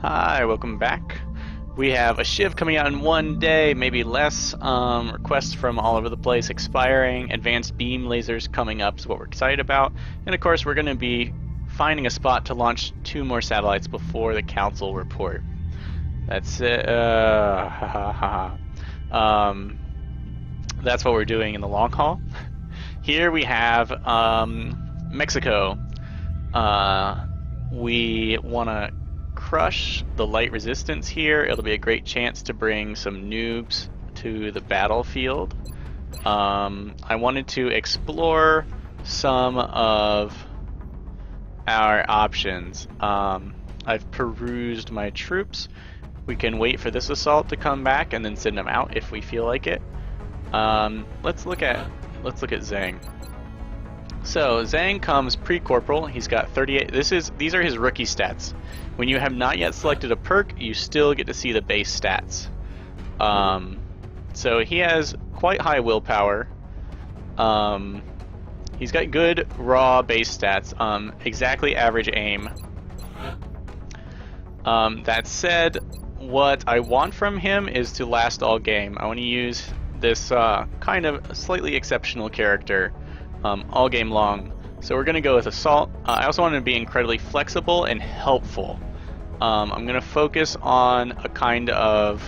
Hi, welcome back. We have a Shiv coming out in one day, maybe less. Requests from all over the place expiring. Advanced beam lasers coming up is what we're excited about. And of course, we're going to be finding a spot to launch 2 more satellites before the council report. That's it. That's what we're doing in the long haul. Here we have Mexico. We want to crush the light resistance here. It'll be a great chance to bring some noobs to the battlefield. I wanted to explore some of our options. I've perused my troops. We can wait for this assault to come back and then send them out if we feel like it. Let's look at Zhang. So Zhang comes pre-corporal. He's got 38. These are his rookie stats. When you have not yet selected a perk, you still get to see the base stats. So he has quite high willpower. He's got good raw base stats. Exactly average aim. That said, what I want from him is to last all game. I want to use this kind of slightly exceptional character all game long. So we're going to go with Assault. I also want to be incredibly flexible and helpful. I'm going to focus on a kind of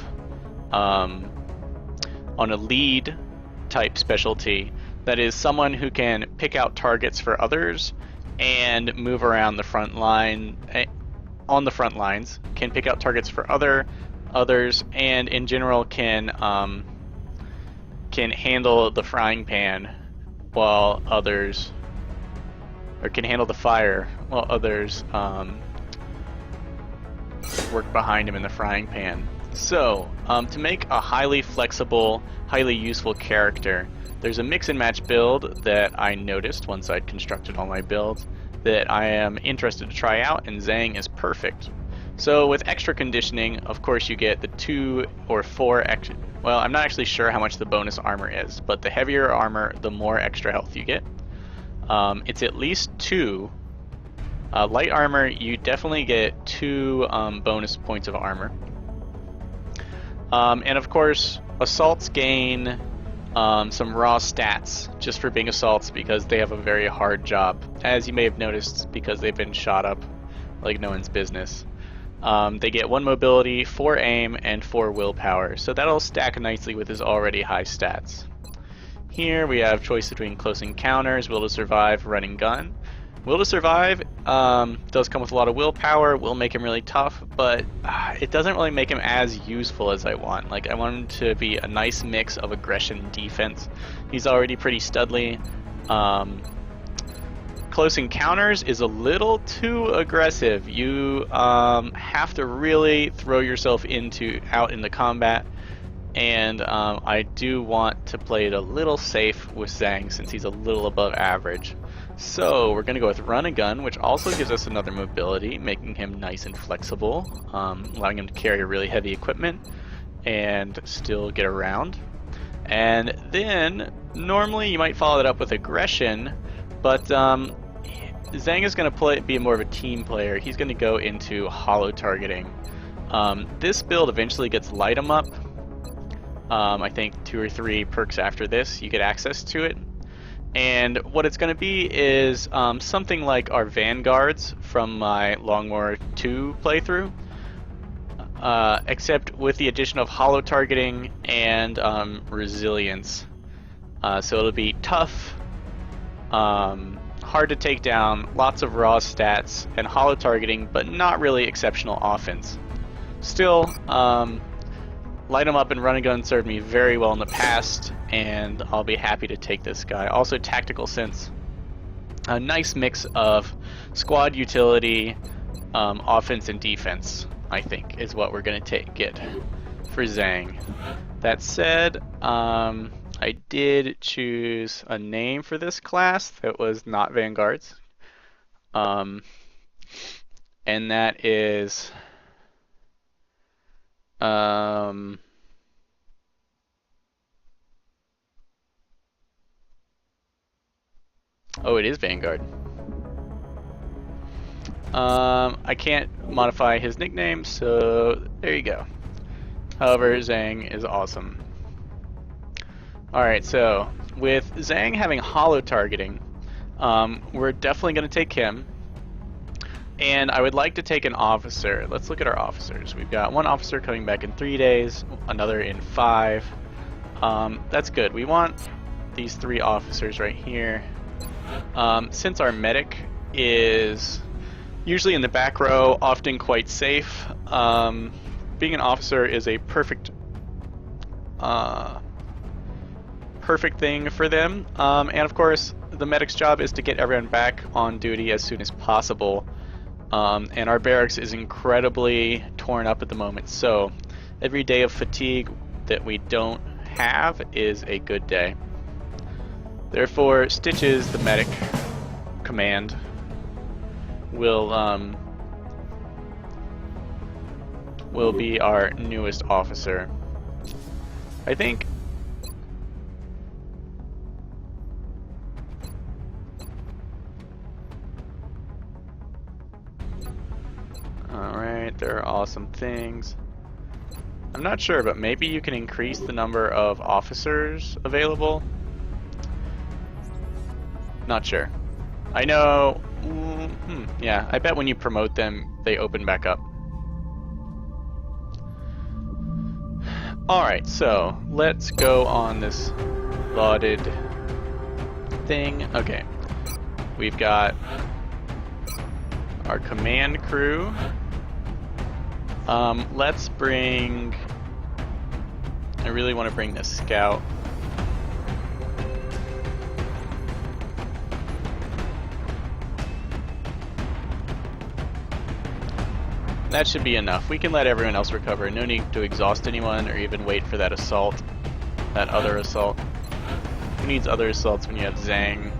on a lead type specialty. That is someone who can pick out targets for others and move around the front line on the front lines. Can pick out targets for others, and in general can handle the frying pan while others, or can handle the fire while others work behind him in the frying pan. So, to make a highly flexible, highly useful character, there's a mix and match build that I noticed once I'd constructed all my builds that I am interested to try out, and Zhang is perfect. So with extra conditioning, of course you get the 2 or 4 extra. Well, I'm not actually sure how much the bonus armor is, but the heavier armor, the more extra health you get. It's at least 2. Light armor, you definitely get 2 bonus points of armor. And of course, assaults gain some raw stats just for being assaults because they have a very hard job, as you may have noticed, because they've been shot up like no one's business. They get 1 mobility, 4 aim, and 4 willpower, so that'll stack nicely with his already high stats. Here we have choice between close encounters, will to survive, run and gun. Will to survive does come with a lot of willpower, will make him really tough, but it doesn't really make him as useful as I want. Like, I want him to be a nice mix of aggression and defense. He's already pretty studly. Close encounters is a little too aggressive. You have to really throw yourself out into combat, and I do want to play it a little safe with Zhang since he's a little above average. So we're going to go with run and gun, which also gives us another mobility, making him nice and flexible, allowing him to carry really heavy equipment and still get around. And then normally you might follow that up with aggression, but Zhang is going to be more of a team player. He's going to go into hollow targeting. This build eventually gets light 'em up. I think 2 or 3 perks after this you get access to it. And what it's going to be is something like our Vanguards from my Long War 2 playthrough, except with the addition of hollow targeting and resilience. So it'll be tough, hard to take down, lots of raw stats, and hollow targeting, but not really exceptional offense. Still, light 'em up and run and gun served me very well in the past, and I'll be happy to take this guy. Also, Tactical Sense. A nice mix of squad utility, offense, and defense, I think, is what we're going to get for Zhang. That said, I did choose a name for this class that was not Vanguards. And that is... oh, it is Vanguard. I can't modify his nickname, so there you go. However, Zhang is awesome. Alright, so with Zhang having holo targeting, we're definitely going to take him. And I would like to take an officer. Let's look at our officers. We've got one officer coming back in 3 days, another in 5. That's good. We want these 3 officers right here. Since our medic is usually in the back row, often quite safe, being an officer is a perfect thing for them. And of course, the medic's job is to get everyone back on duty as soon as possible. And our barracks is incredibly torn up at the moment, so every day of fatigue that we don't have is a good day. Therefore, Stitches, the medic command, will be our newest officer. I think alright, there are awesome things. I'm not sure, but maybe you can increase the number of officers available? Not sure. I know... yeah, I bet when you promote them, they open back up. Alright, so let's go on this lauded thing. Okay, we've got our command crew. Let's bring... I really want to bring this scout. That should be enough. We can let everyone else recover. No need to exhaust anyone or even wait for that assault. That other assault. Who needs other assaults when you have Zhang?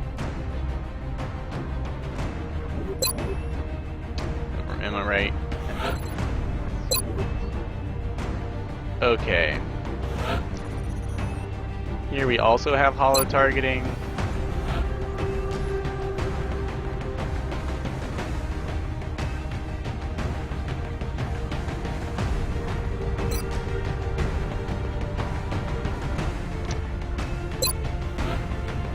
Am I right? Okay. Here we also have holo targeting.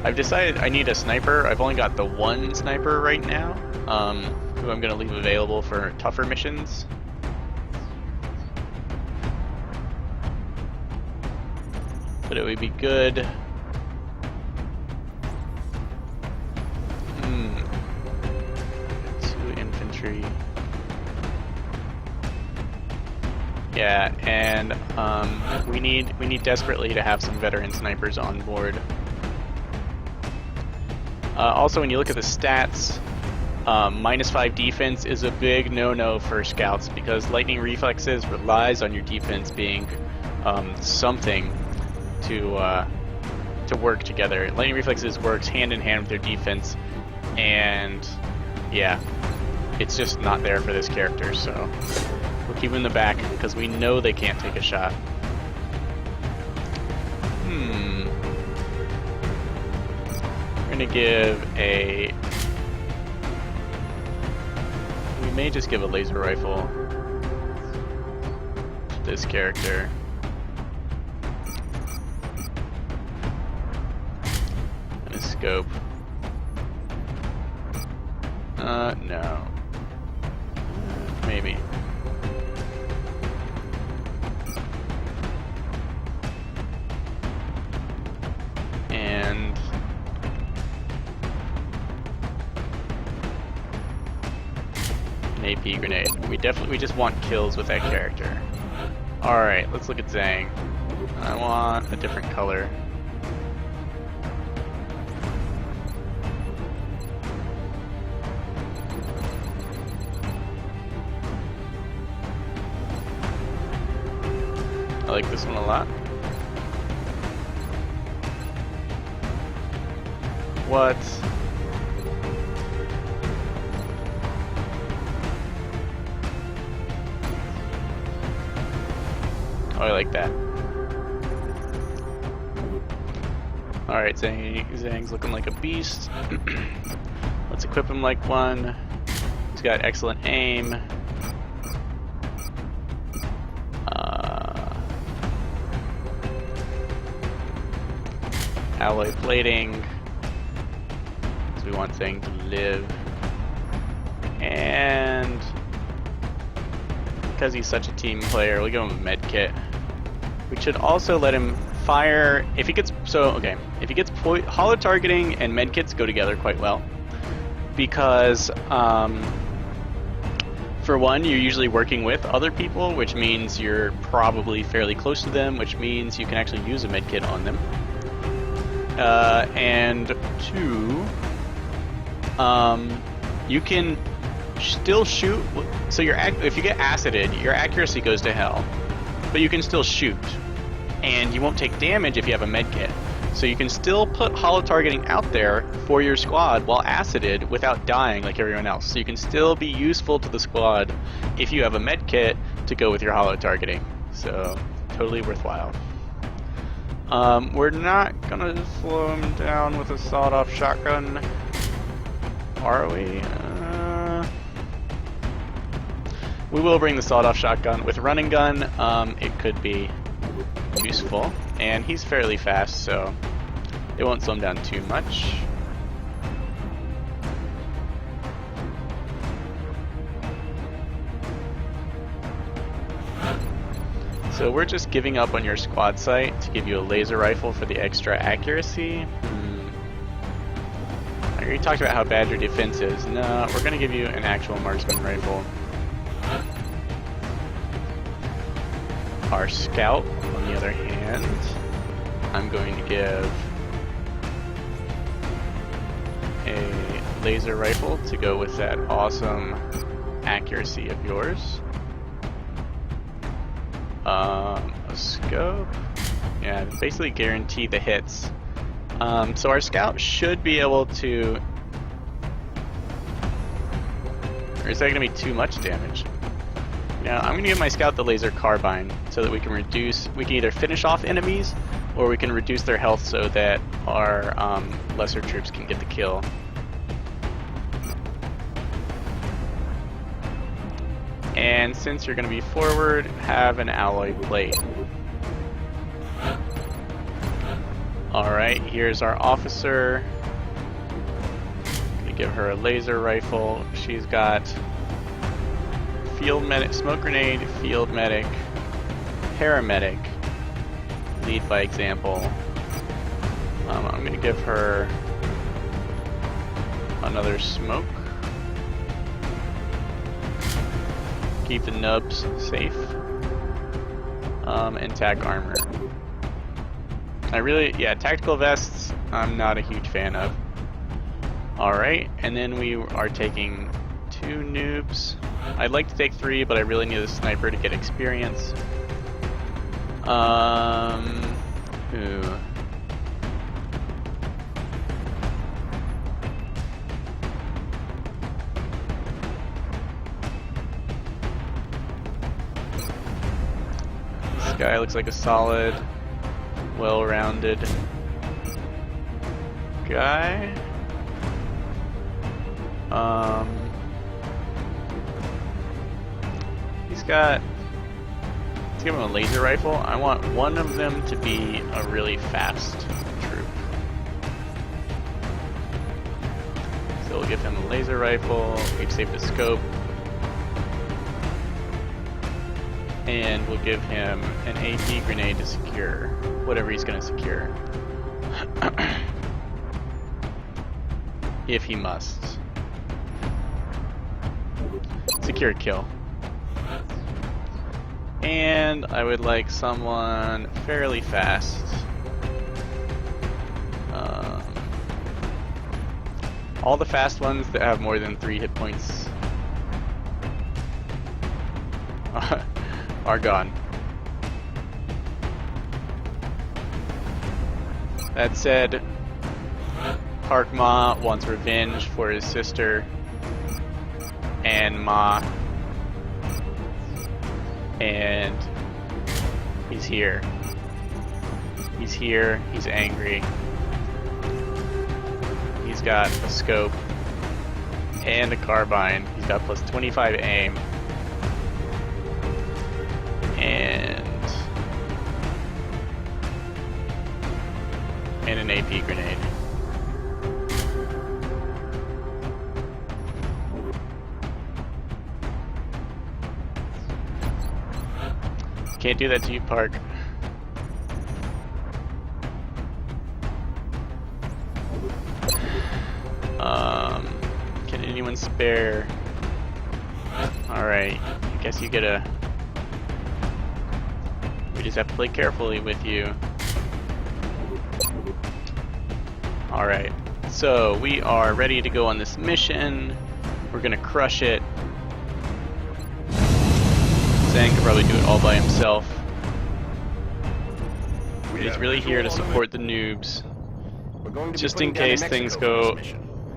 I've decided I need a sniper. I've only got the one sniper right now, who I'm going to leave available for tougher missions. But it would be good. 2 infantry. Yeah, and we need desperately to have some veteran snipers on board. Also, when you look at the stats, -5 defense is a big no-no for scouts because lightning reflexes relies on your defense being something to work together. Lightning reflexes works hand in hand with their defense, and yeah, it's just not there for this character. So we'll keep him in the back because we know they can't take a shot. We're gonna give a... We may just give a laser rifle to this character. And a scope. No. Maybe. And an AP grenade. We just want kills with that character. Alright, let's look at Zhang. I want a different color. I like this one a lot. What? Oh, I like that. Alright, Zhang's looking like a beast. Let's equip him like one. He's got excellent aim. Alloy plating, because we want thing to live. And because he's such a team player, we'll give him a med kit. We should also let him fire if he gets if he gets hollow targeting and med kits go together quite well, because for one, you're usually working with other people, which means you're probably fairly close to them, which means you can actually use a med kit on them. And two, you can still shoot. So if you get acided, your accuracy goes to hell, but you can still shoot, and you won't take damage if you have a med kit. So you can still put hollow targeting out there for your squad while acided without dying like everyone else. So you can still be useful to the squad if you have a med kit to go with your hollow targeting. So totally worthwhile. We're not gonna slow him down with a sawed-off shotgun, are we? We will bring the sawed-off shotgun. With running gun, it could be useful, and he's fairly fast, so it won't slow him down too much. So we're just giving up on your squad sight to give you a laser rifle for the extra accuracy. I already talked about how bad your defense is. No, we're going to give you an actual marksman rifle. Our scout, on the other hand, I'm going to give a laser rifle to go with that awesome accuracy of yours. A scope. Yeah, basically guarantee the hits. So our scout should be able to... Or is that going to be too much damage? Now, I'm going to give my scout the laser carbine so that we can either finish off enemies or we can reduce their health so that our lesser troops can get the kill. And since you're going to be forward, have an alloy plate. Alright, here's our officer. Gonna give her a laser rifle. She's got field medic, smoke grenade, field medic, paramedic, lead by example. I'm gonna give her another smoke. Keep the nubs safe. And tac armor. Tactical vests, I'm not a huge fan of. Alright, and then we are taking 2 noobs. I'd like to take 3, but I really need a sniper to get experience. Ooh. This guy looks like a solid, well-rounded guy. Let's give him a laser rifle. I want one of them to be a really fast troop. So we'll give him a laser rifle. We've saved the scope. And we'll give him an AP grenade to secure whatever he's going to secure. If he must. Secure kill. And I would like someone fairly fast. All the fast ones that have more than 3 hit points are gone. That said, Park Ma wants revenge for his sister and Ma, and he's here. He's here, he's angry. He's got a scope. And a carbine. He's got plus 25 aim. And an AP grenade. Can't do that to you, Park. Can anyone spare? Alright, I guess you get a... We just have to play carefully with you. Alright, so we are ready to go on this mission. We're gonna crush it. Zhang could probably do it all by himself. He's really here to support the noobs. Just in case things go...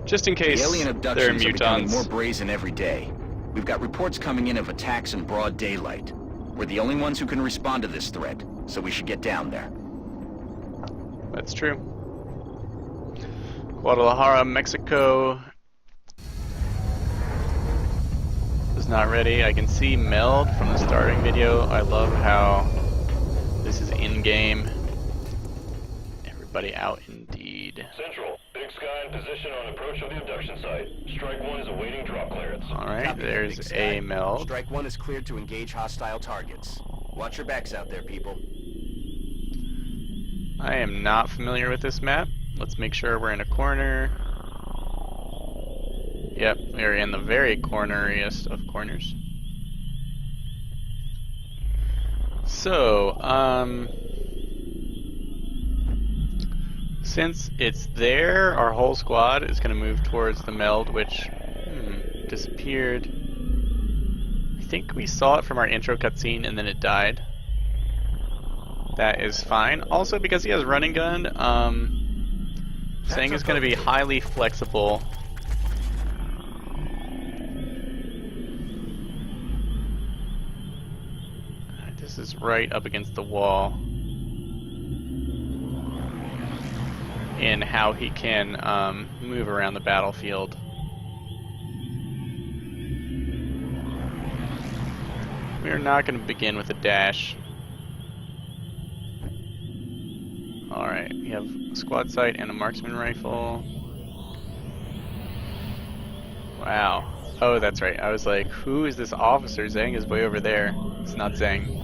Just in case the alien there are abductions are becoming mutons. more brazen every day. We've got reports coming in of attacks in broad daylight. We're the only ones who can respond to this threat, so we should get down there. That's true. Guadalajara, Mexico is not ready. I can see Meld from the starting video. I love how this is in-game. Everybody out indeed. Central, Big Sky in position on approach of the abduction site. Strike 1 is awaiting drop clearance. Alright, Copy that, there's Big Sky. a Meld. Strike 1 is cleared to engage hostile targets. Watch your backs out there, people. I am not familiar with this map. Let's make sure we're in a corner. Yep, we're in the very corneriest of corners. So, since it's there, our whole squad is going to move towards the Meld, which disappeared. I think we saw it from our intro cutscene and then it died. That is fine. Also, because he has running gun, Zhang is going to be highly flexible. This is right up against the wall. In how he can move around the battlefield. We are not going to begin with a dash. Alright, we have a squad sight and a marksman rifle. Wow. Oh, that's right. I was like, who is this officer? Zhang is way over there. It's not Zhang.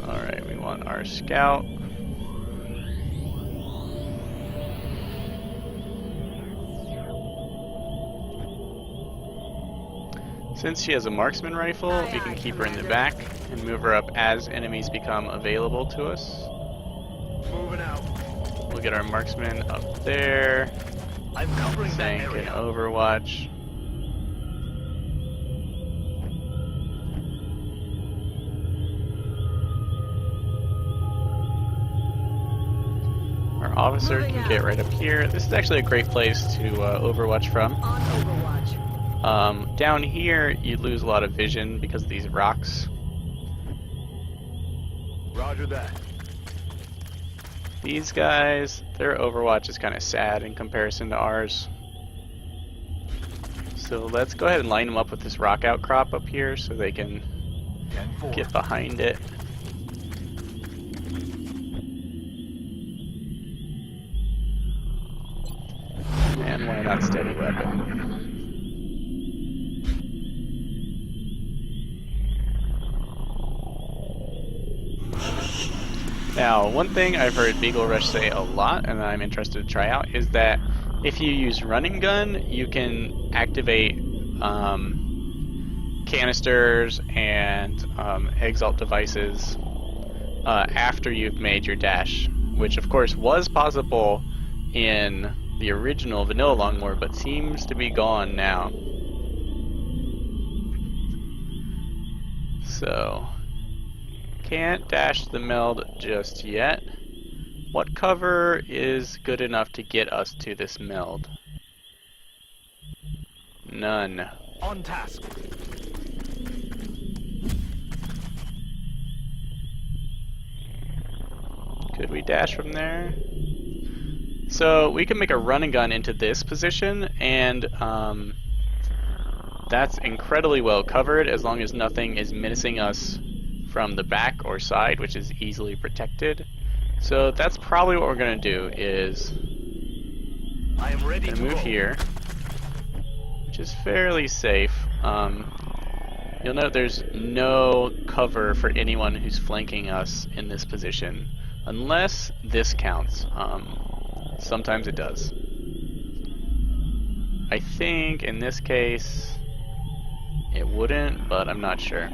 Alright, we want our scout. Since she has a marksman rifle, we can keep her in the back and move her up as enemies become available to us. Moving out. We'll get our marksman up there. I'm covering that Zhang can area. overwatch. Our officer Moving can out. get right up here. This is actually a great place to overwatch from. On Overwatch. Down here, you lose a lot of vision because of these rocks. Roger that. These guys, their overwatch is kind of sad in comparison to ours. So let's go ahead and line them up with this rock outcrop up here so they can 10-4. get behind it. And one of that steady weapon. Now, one thing I've heard Beagle Rush say a lot, and I'm interested to try out, is that if you use running gun, you can activate canisters and exalt devices after you've made your dash, which of course was possible in the original vanilla Long War, but seems to be gone now. So, can't dash the Meld just yet. What cover is good enough to get us to this Meld? None. On task. Could we dash from there? So we can make a run and gun into this position, and that's incredibly well covered as long as nothing is menacing us from the back or side, which is easily protected. So that's probably what we're going to do, is I am ready to move go. here, which is fairly safe. You'll note there's no cover for anyone who's flanking us in this position, unless this counts. Sometimes it does. I think in this case it wouldn't, but I'm not sure.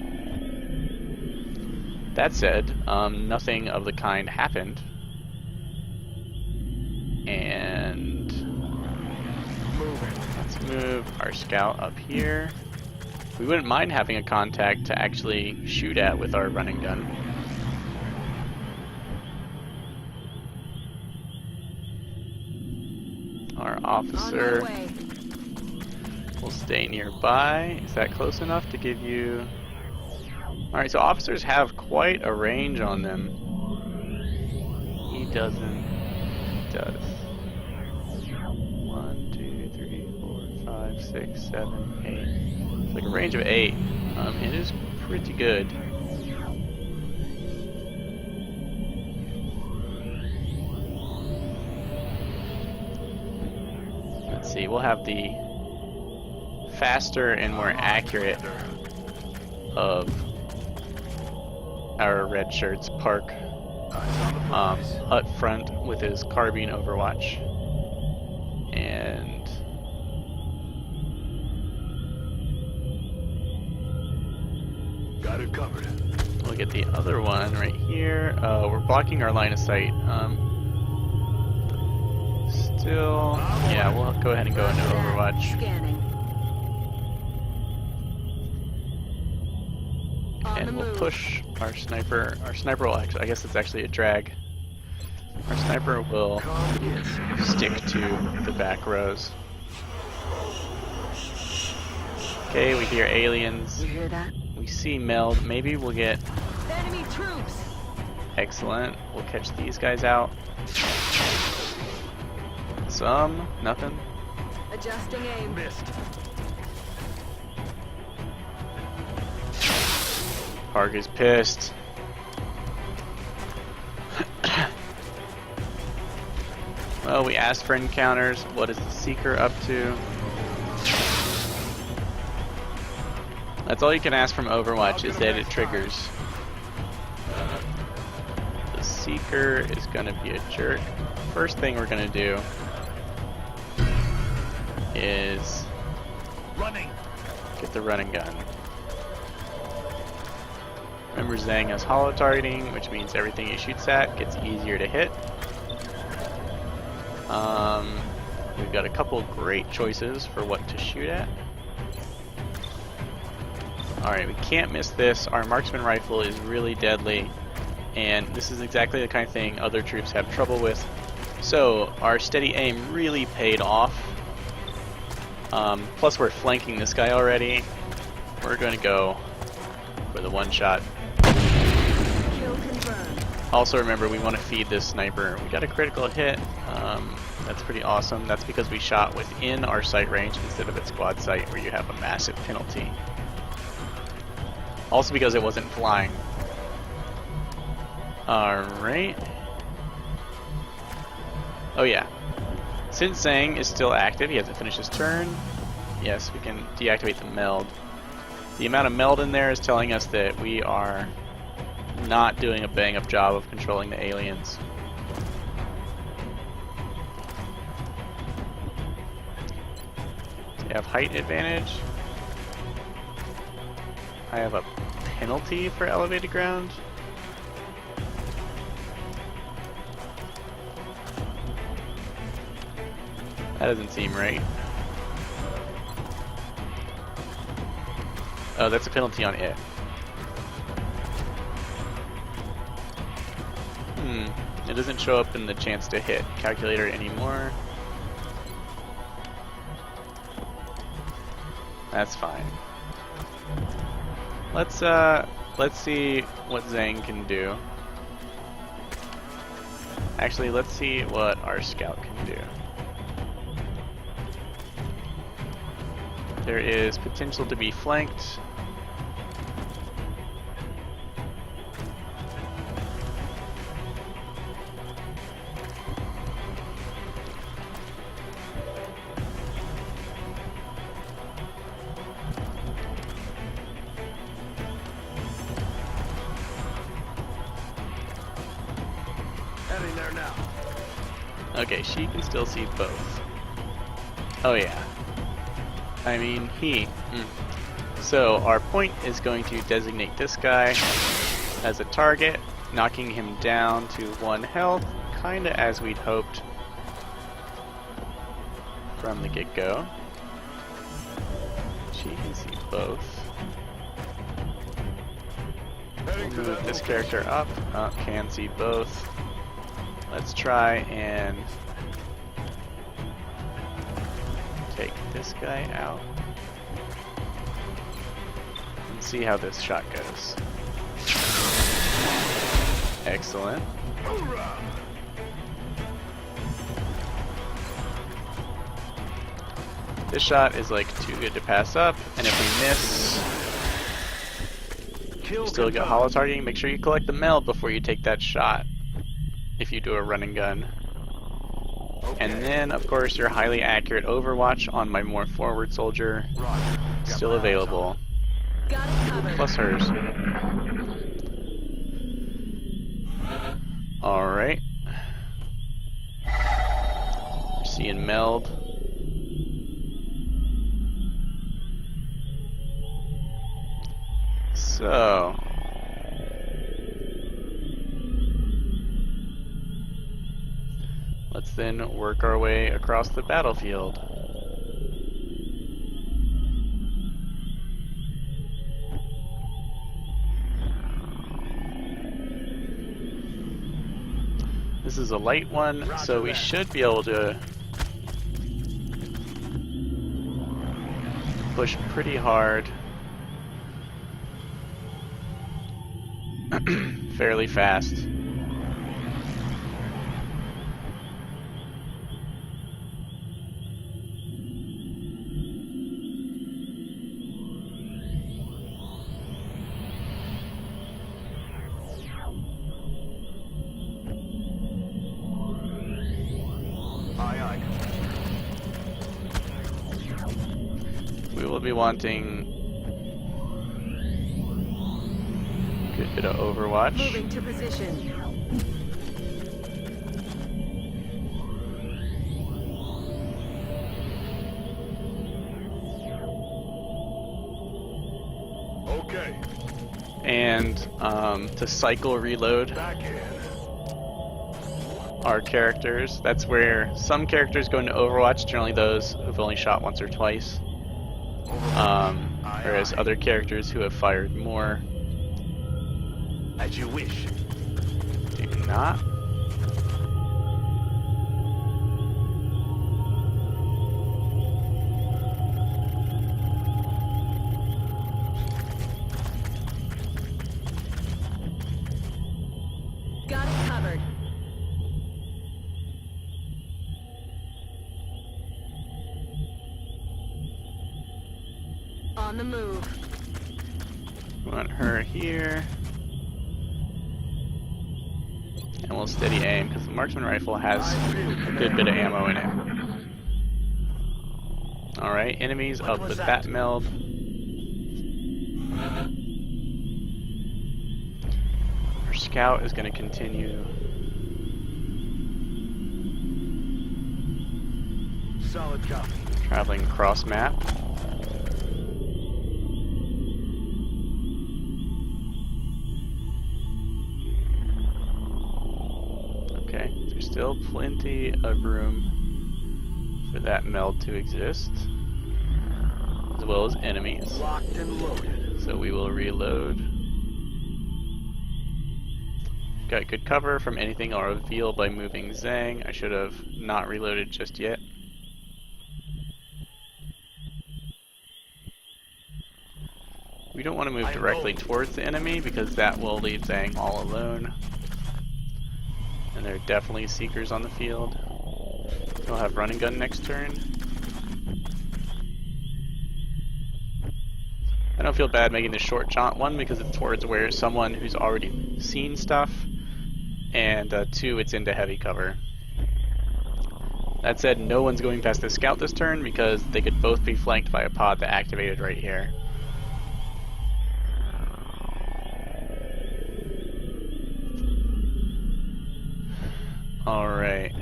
That said, nothing of the kind happened. And let's move our scout up here. We wouldn't mind having a contact to actually shoot at with our running gun. Our officer will stay nearby. Is that close enough to give you... Alright, so officers have quite a range on them. He doesn't. He does. 1, 2, 3, 4, 5, 6, 7, 8. It's like a range of 8. It is pretty good. Let's see, we'll have the faster and more accurate of our red shirts park up front with his carbine overwatch. And Got it covered. we'll get the other one right here. We're blocking our line of sight. Still, yeah, we'll go ahead and go into Overwatch. Scanning. And we'll push our sniper. Our sniper will actually, I guess it's actually a drag. Our sniper will stick to the back rows. Okay, we hear aliens. You hear that? We see meld. Maybe we'll get... Enemy troops. Excellent. We'll catch these guys out. Nothing. Adjusting aim. Missed. Park is pissed. Well, we asked for encounters. What is the Seeker up to? That's all you can ask from Overwatch, is that it triggers. The Seeker is gonna be a jerk. First thing we're gonna do is Running. get the running gun. Remember, Zhang has hollow targeting, which means everything he shoots at gets easier to hit. We've got a couple great choices for what to shoot at. Alright, we can't miss this. Our marksman rifle is really deadly, and this is exactly the kind of thing other troops have trouble with. So, our steady aim really paid off. Plus we're flanking this guy already. We're going to go for the one shot. Kill confirmed. Also remember, we want to feed this sniper. We got a critical hit. That's pretty awesome. That's because we shot within our sight range instead of at squad sight, where you have a massive penalty. Also because it wasn't flying. Alright. Oh yeah. Since Zhang is still active, he hasn't finished his turn. Yes, we can deactivate the meld. The amount of meld in there is telling us that we are not doing a bang-up job of controlling the aliens. Do you have height advantage? I have a penalty for elevated ground. That doesn't seem right. Oh, that's a penalty on it. It doesn't show up in the chance to hit calculator anymore. That's fine. Let's see what Zhang can do. Actually, let's see what our scout can do. There is potential to be flanked. Heading there now. Okay, she can still see both. Oh yeah. I mean, he. So our point is going to designate this guy as a target, knocking him down to 1 health, kinda as we'd hoped from the get-go. She can see both. We'll move this character up. Can see both. Let's try and take this guy out and see how this shot goes. Excellent. This shot is like too good to pass up, and if we miss, you still get hollow targeting. Make sure you collect the meld before you take that shot if you do a run and gun. And then, of course, your highly accurate Overwatch on my more forward soldier, still available. Got it covered. Plus hers. Alright. We're seeing meld. So... let's then work our way across the battlefield. This is a light one, so we should be able to push pretty hard fairly fast. We will be wanting a good bit of Overwatch. Moving to position. Okay. And to cycle reload Back in. our characters. That's where some characters go into Overwatch, generally those who've only shot once or twice. Whereas other characters who have fired more As you wish. do not. Got it covered. On the move. We want her here. And we'll steady aim, because the marksman rifle has a good bit of ammo in it. Alright, enemies up with that meld. Our scout is going to continue. Solid copy. Traveling across map. Okay, there's still plenty of room for that meld to exist, as well as enemies. Locked and loaded. So we will reload. Got good cover from anything I'll reveal by moving Zhang. I should have not reloaded just yet. We don't want to move directly towards the enemy because that will leave Zhang all alone. And there are definitely seekers on the field. We'll have run and gun next turn. I don't feel bad making the short jaunt, one, because it's towards where someone who's already seen stuff, and two, it's into heavy cover. That said, no one's going past the scout this turn because they could both be flanked by a pod that activated right here. Alright.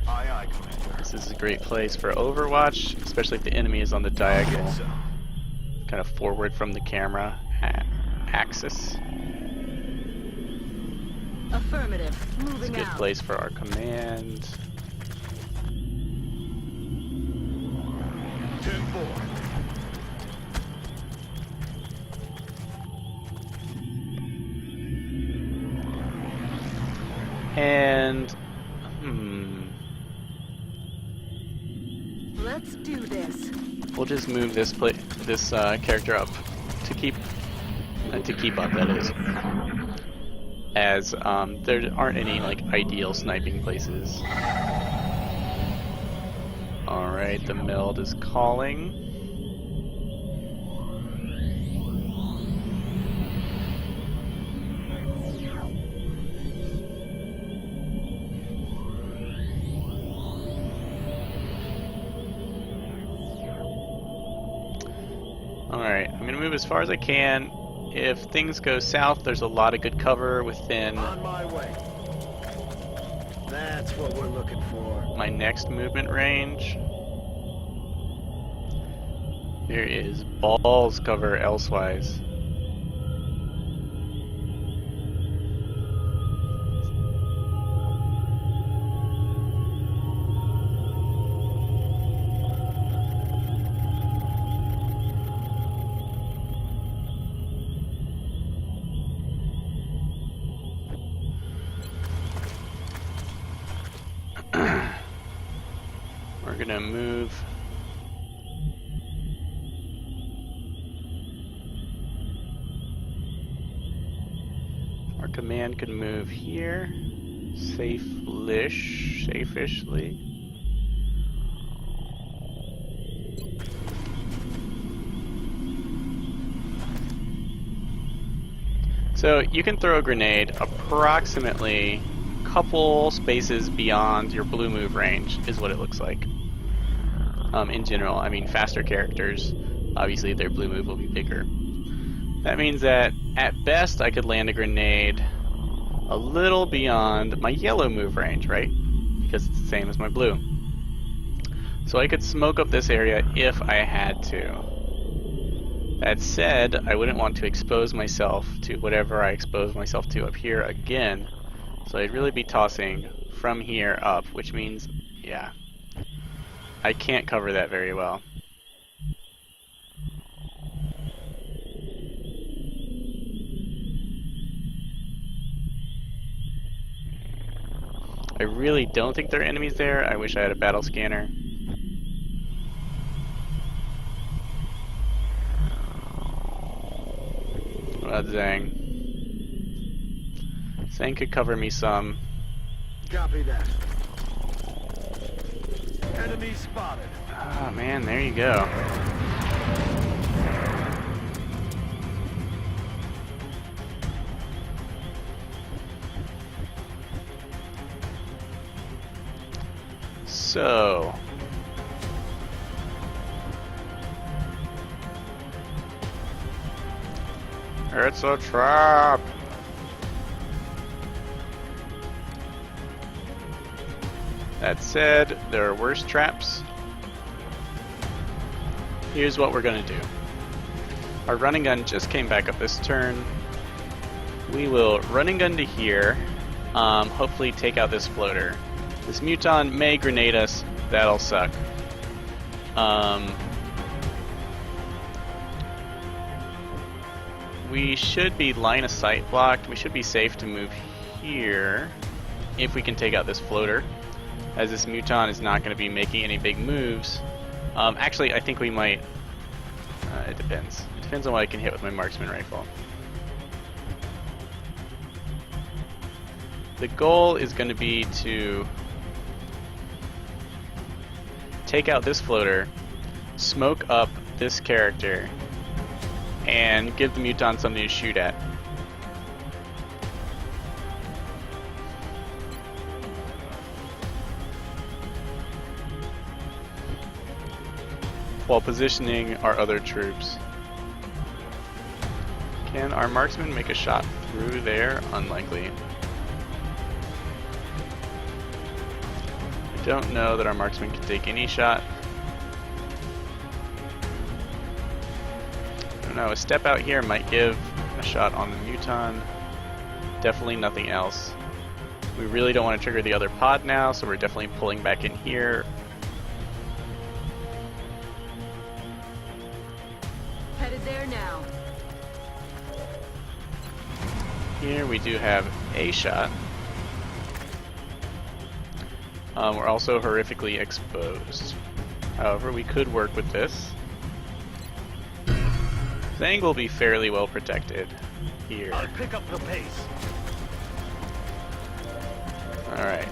Aye, aye, Commander. This is a great place for Overwatch, especially if the enemy is on the diagonal, So, kind of forward from the camera axis. Affirmative. It's a Moving good out. place for our command. 10-4. And Let's do this. we'll just move this character up to keep up. That is, as there aren't any like ideal sniping places. All right, the meld is calling. Alright, I'm gonna move as far as I can. If things go south, there's a lot of good cover within On my way. That's what we're looking for. my next movement range. There is balls cover elsewise. We're gonna move our command can move here safishly. So you can throw a grenade approximately a couple spaces beyond your blue move range is what it looks like. In general, I mean faster characters, obviously their blue move will be bigger. That means that at best I could land a grenade a little beyond my yellow move range, right? Because it's the same as my blue. So I could smoke up this area if I had to. That said, I wouldn't want to expose myself to whatever I expose myself to up here again. So I'd really be tossing from here up, which means, yeah, I can't cover that very well. I really don't think there are enemies there. I wish I had a battle scanner. What about Zhang? Zhang could cover me some. Copy that. Enemy spotted. Ah, man, there you go. So, it's a trap. That said, there are worse traps. Here's what we're gonna do. Our running gun just came back up this turn. We will running gun to here. Hopefully take out this floater. This Muton may grenade us. That'll suck. We should be line of sight blocked. We should be safe to move here if we can take out this floater, as this Muton is not going to be making any big moves. Actually, I think we might. It depends. It depends on what I can hit with my marksman rifle. the goal is going to be to take out this floater, smoke up this character, and give the Muton something to shoot at. While positioning our other troops. Can our marksman make a shot through there? Unlikely. I don't know that our marksman can take any shot. I don't know, a step out here might give a shot on the Muton. Definitely nothing else. We really don't want to trigger the other pod now, so we're definitely pulling back in here. Headed there now. Here we do have a shot. We're also horrifically exposed. However, we could work with this. Zang will be fairly well protected here. I'll pick up the pace. Alright.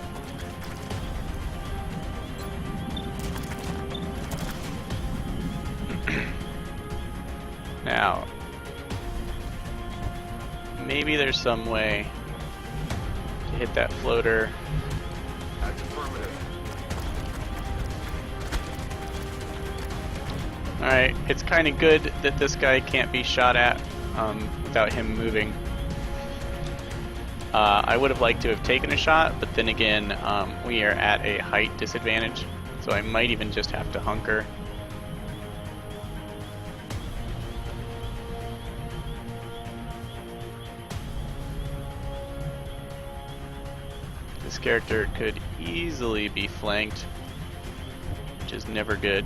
Now, maybe there's some way to hit that floater. That's affirmative. Alright, it's kind of good that this guy can't be shot at without him moving. I would have liked to have taken a shot, but then again, we are at a height disadvantage, so I might even just have to hunker. This character could easily be flanked, which is never good.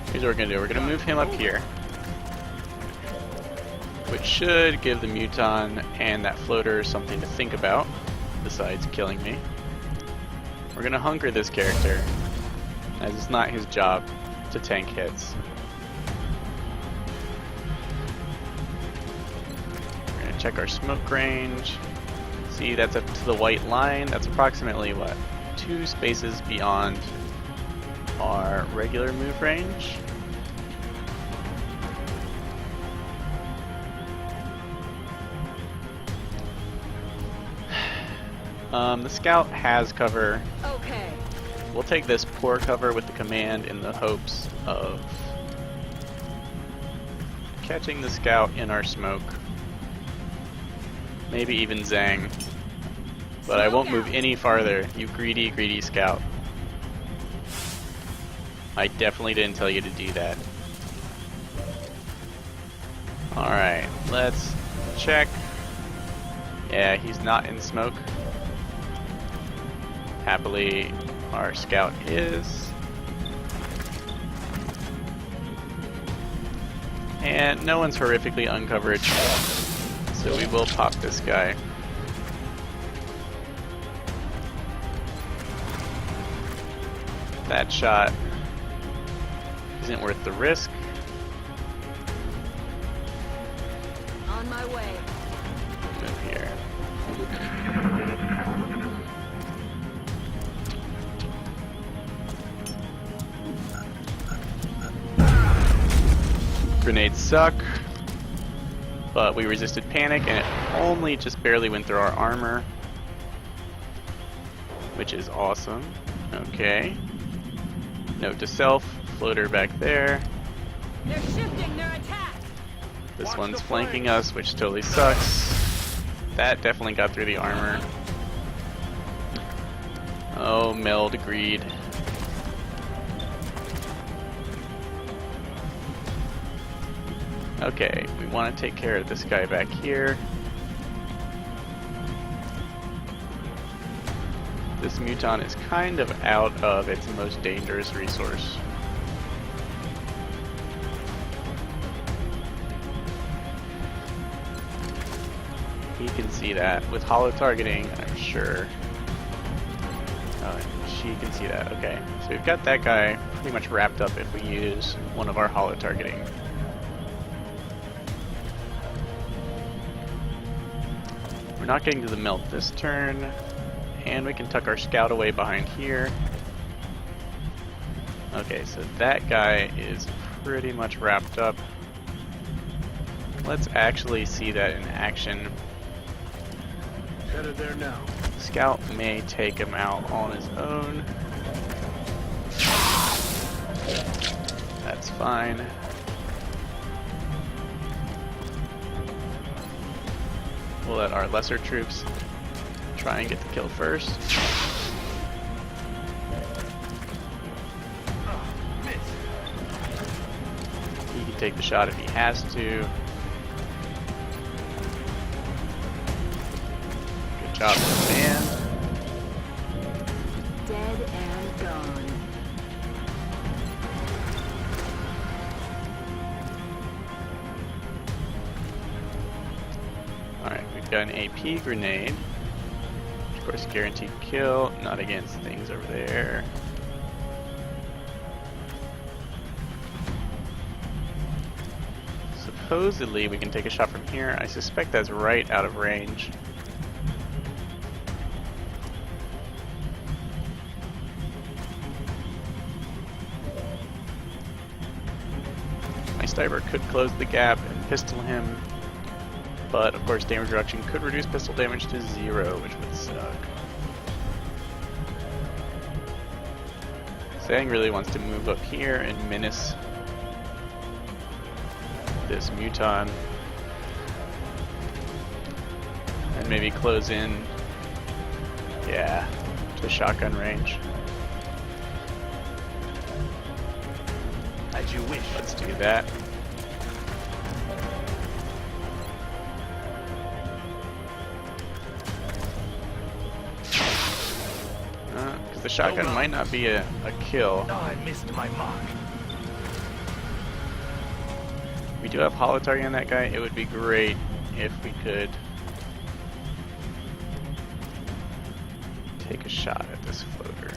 Here's what we're gonna do. We're gonna move him up here, which should give the Muton and that floater something to think about, besides killing me. We're gonna hunker this character, as it's not his job to tank hits. We're gonna check our smoke range. See, that's up to the white line. That's approximately, what, 2 spaces beyond our regular move range. The scout has cover. Okay. We'll take this poor cover with the command in the hopes of catching the scout in our smoke. Maybe even Zang. But I won't move any farther, you greedy, greedy scout. I definitely didn't tell you to do that. Alright, let's check. Yeah, he's not in smoke. Happily, our scout is. And no one's horrifically uncovered, so we will pop this guy. That shot isn't worth the risk. On my way. Move here. Grenades suck, but we resisted panic and it only just barely went through our armor, which is awesome. Okay. Note to self, floater back there. They're shifting their attack. This one's flanking us, which totally sucks. That definitely got through the armor. Oh, meld greed. Okay, we want to take care of this guy back here. This Muton is kind of out of its most dangerous resource. He can see that. With hollow targeting, I'm sure She can see that, okay. So we've got that guy pretty much wrapped up if we use one of our holo targeting. We're not getting to the meld this turn, and we can tuck our scout away behind here. Okay, so that guy is pretty much wrapped up. Let's actually see that in action. Headed there now. Scout may take him out on his own. That's fine. We'll let our lesser troops try and get the kill first. He can take the shot if he has to. Good job, man. Dead and gone. Alright, we've got an AP grenade. Of course, guaranteed kill, not against things over there. Supposedly, we can take a shot from here. I suspect that's right out of range. My sniper could close the gap and pistol him. But, of course, damage reduction could reduce pistol damage to 0, which would suck. Zhang really wants to move up here and menace this Muton. And maybe close in, yeah, to shotgun range. As you wish. Let's do that. Because the shotgun might not be a kill. Oh, I missed my mark. We do have holo targeting on that guy. It would be great if we could take a shot at this floater.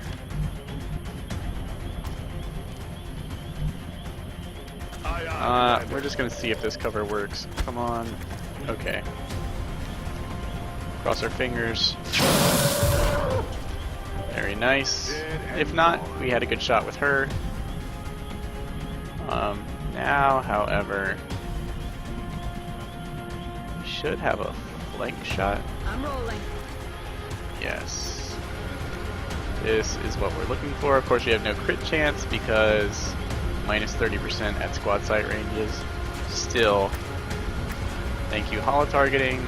We're just gonna see if this cover works. Come on. Okay. Cross our fingers. Very nice. If not, we had a good shot with her. Now, however, we should have a flank shot. I'm rolling. Yes. This is what we're looking for. Of course, we have no crit chance because minus 30% at squad sight ranges. Still, thank you, holo targeting.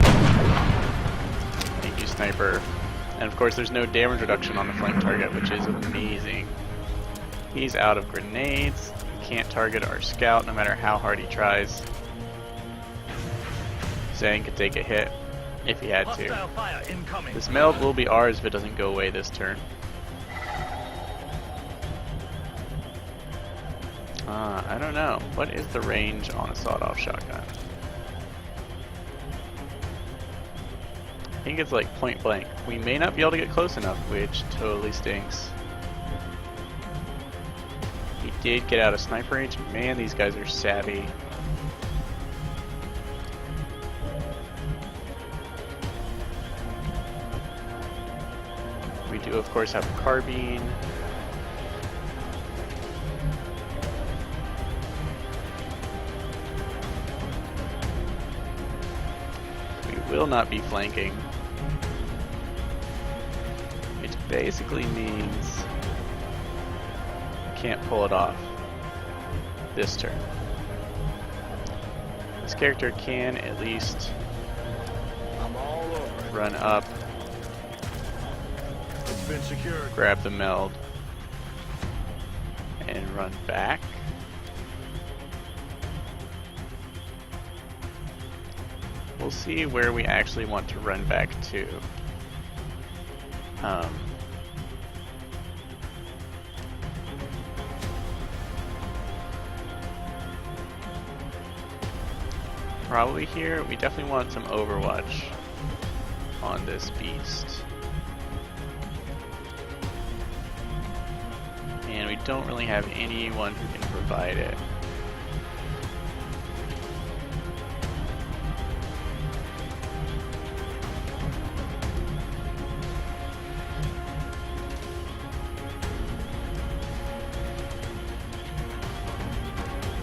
Thank you, sniper. And of course, there's no damage reduction on the flank target, which is amazing. He's out of grenades. Can't target our scout no matter how hard he tries. Zhang could take a hit if he had to. Hostile fire incoming. This meld will be ours if it doesn't go away this turn. I don't know. What is the range on a sawed-off shotgun? I think it's like point blank. We may not be able to get close enough, which totally stinks. We did get out of sniper range. Man, these guys are savvy. We do, of course, have a carbine. We will not be flanking, which basically means can't pull it off this turn. This character can at least I'm all over it. run up, It's been secured. grab the meld, and run back. We'll see where we actually want to run back to. Probably here. We definitely want some overwatch on this beast. don't really have anyone who can provide it.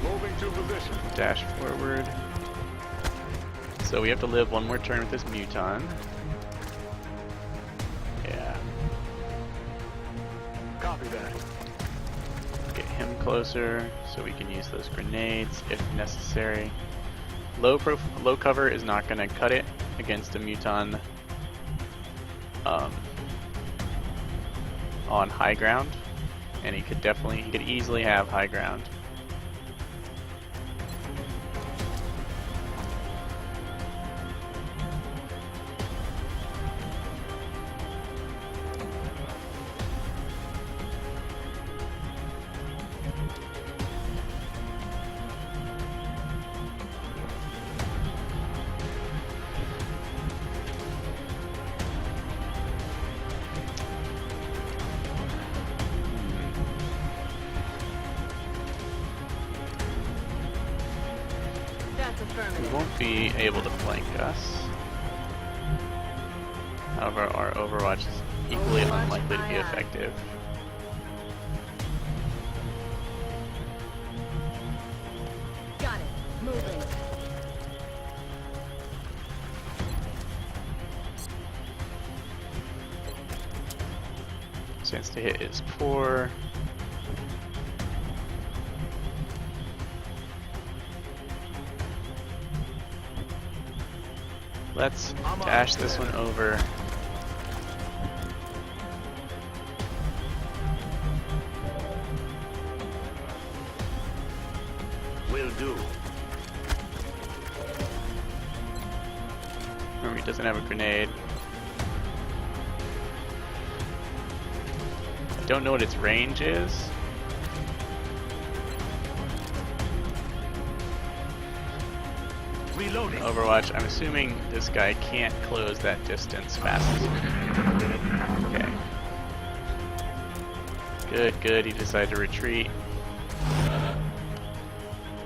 Moving to position. Dash forward. So we have to live one more turn with this Muton. Yeah. Copy that. Get him closer so we can use those grenades if necessary. Low cover is not going to cut it against a Muton on high ground, and he could easily have high ground. That's He affirmative. won't be able to flank us. However, our Overwatch is equally Overwatch, unlikely to be aye, aye. effective. Got it. Moving. Chance to hit is poor. Let's dash this one over. Will do. Remember, he doesn't have a grenade. I don't know what its range is. Reloading. Overwatch, I'm assuming this guy can't close that distance fast enough. Okay. Good, good. He decided to retreat.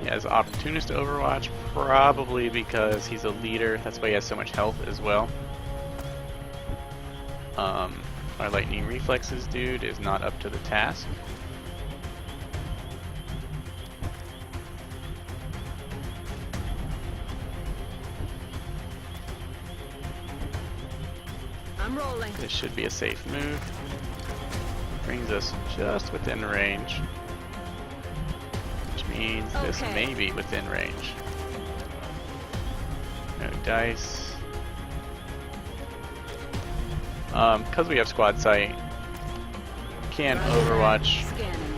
He has Opportunist Overwatch, probably because he's a leader. That's why he has so much health as well. Our Lightning Reflexes dude is not up to the task. I'm rolling. This should be a safe move. Brings us just within range. Which means this Okay. may be within range. No dice. Because we have squad sight, can Overwatch. Scanning.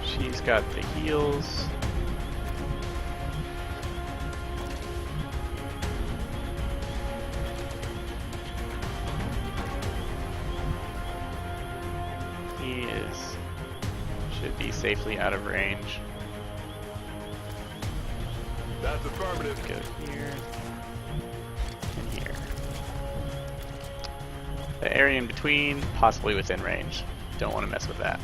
She's got the heals. Should be safely out of range. That's affirmative. Go here and here. The area in between, possibly within range. Don't want to mess with that.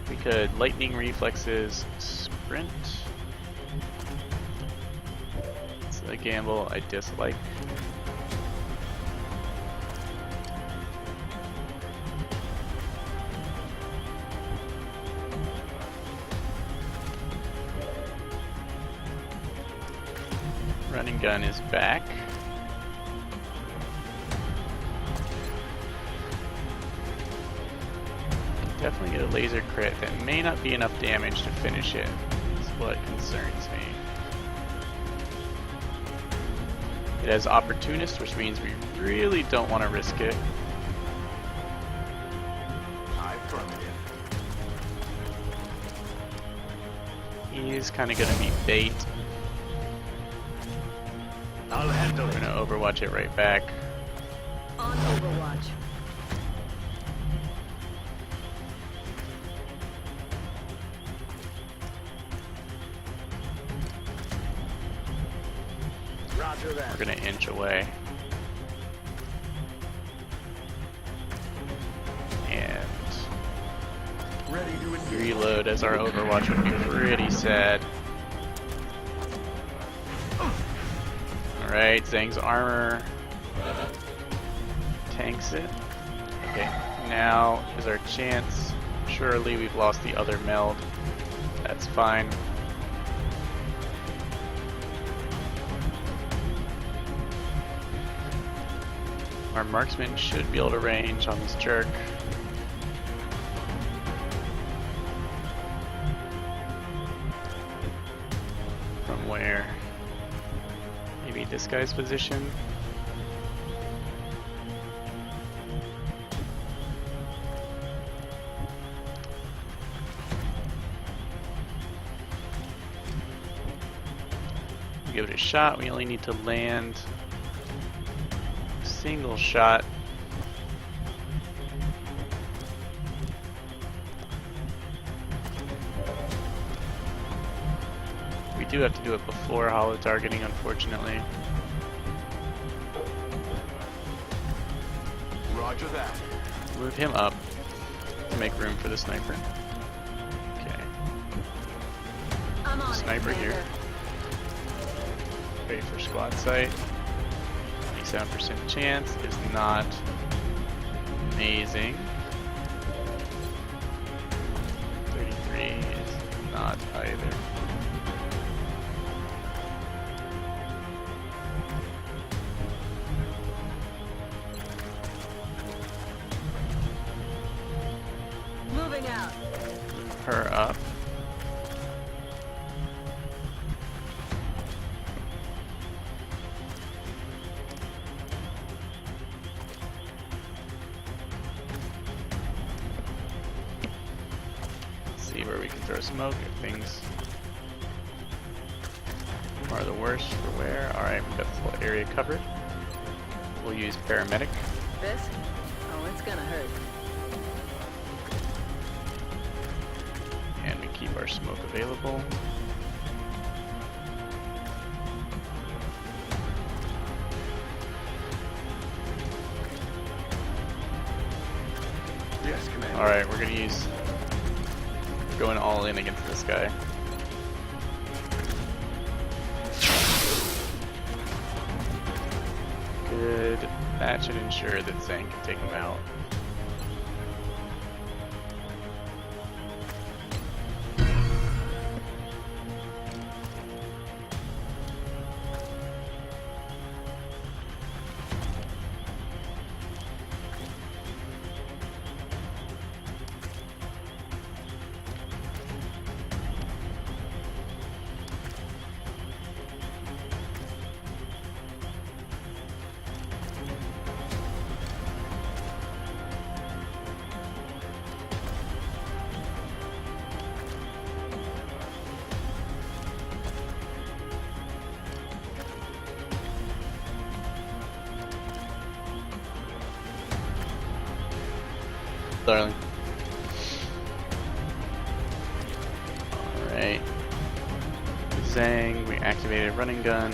We could Lightning Reflexes, sprint. It's a gamble I dislike. Running gun is back. Definitely get a laser crit. That may not be enough damage to finish it. Is what concerns me. It has Opportunist, which means we really don't want to risk it. Affirmative. He's kind of going to be bait. I'll handle We're it. going to Overwatch it right back. On Overwatch. Roger Roger that. We're gonna inch away. And Ready to engage. reload as our Overwatch would be pretty sad. Alright, Zhang's armor tanks it. Okay, now is our chance. Surely we've lost the other meld. That's fine. Our marksman should be able to range on this jerk. From where? Maybe this guy's position? Give it a shot. We only need to land a single shot. We do have to do it before holo targeting, unfortunately. Roger that. Move him up to make room for the sniper. Okay. I'm on Sniper it, here. Commander. Wait for squad sight. 27% chance is not amazing. 33 is not either. Moving out. Move her up. See where we can throw smoke if things are the worst for where. Alright, we've got this whole area covered. We'll use paramedic. This? Oh, it's gonna hurt. And we keep our smoke available. Yes, Commander. Alright, we're gonna use... going all in against this guy. Good. That should ensure that Zhang can take him out. Darling. Alright. Zhang, we activated running gun.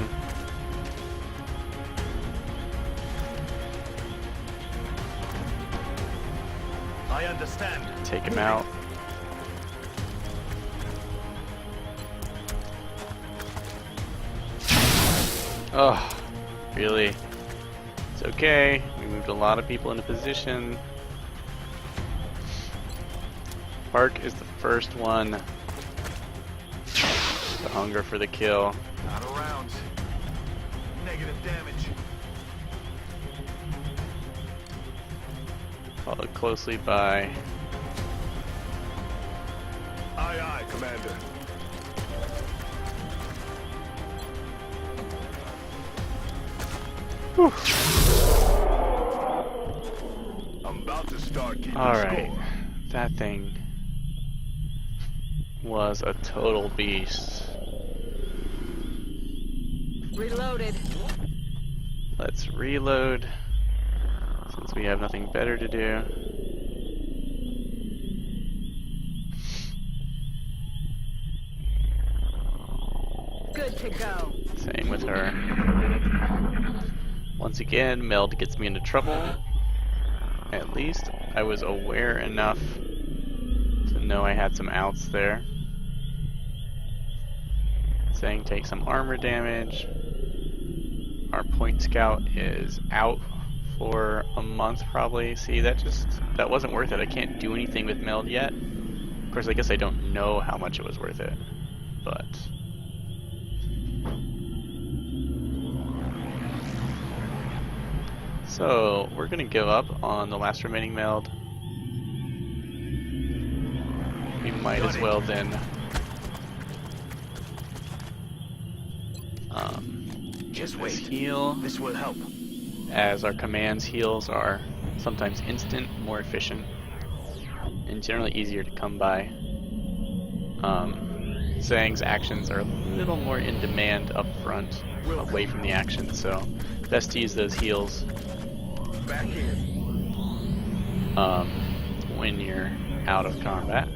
I understand. Take him out. Oh, really? It's okay. We moved a lot of people into position. Park is the first one. The hunger for the kill. Out of rounds. Negative damage. Followed closely by Aye, aye, Commander. I'm about to start keeping Alright. score. That thing was a total beast. Reloaded. Let's reload since we have nothing better to do. Good to go. Same with her. Once again, Meld gets me into trouble. At least I was aware enough to know I had some outs there. Zhang takes some armor damage. Our point scout is out for a month probably. See, that wasn't worth it. I can't do anything with Meld yet. Of course, I guess I don't know how much it was worth it, but... So, we're gonna give up on the last remaining Meld. We might as well then Just this wait. heal, This will help. as our commands heals are sometimes instant, more efficient, and generally easier to come by. Zhang's actions are a little more in demand up front, away from the action, so best to use those heals Back in. when you're out of combat.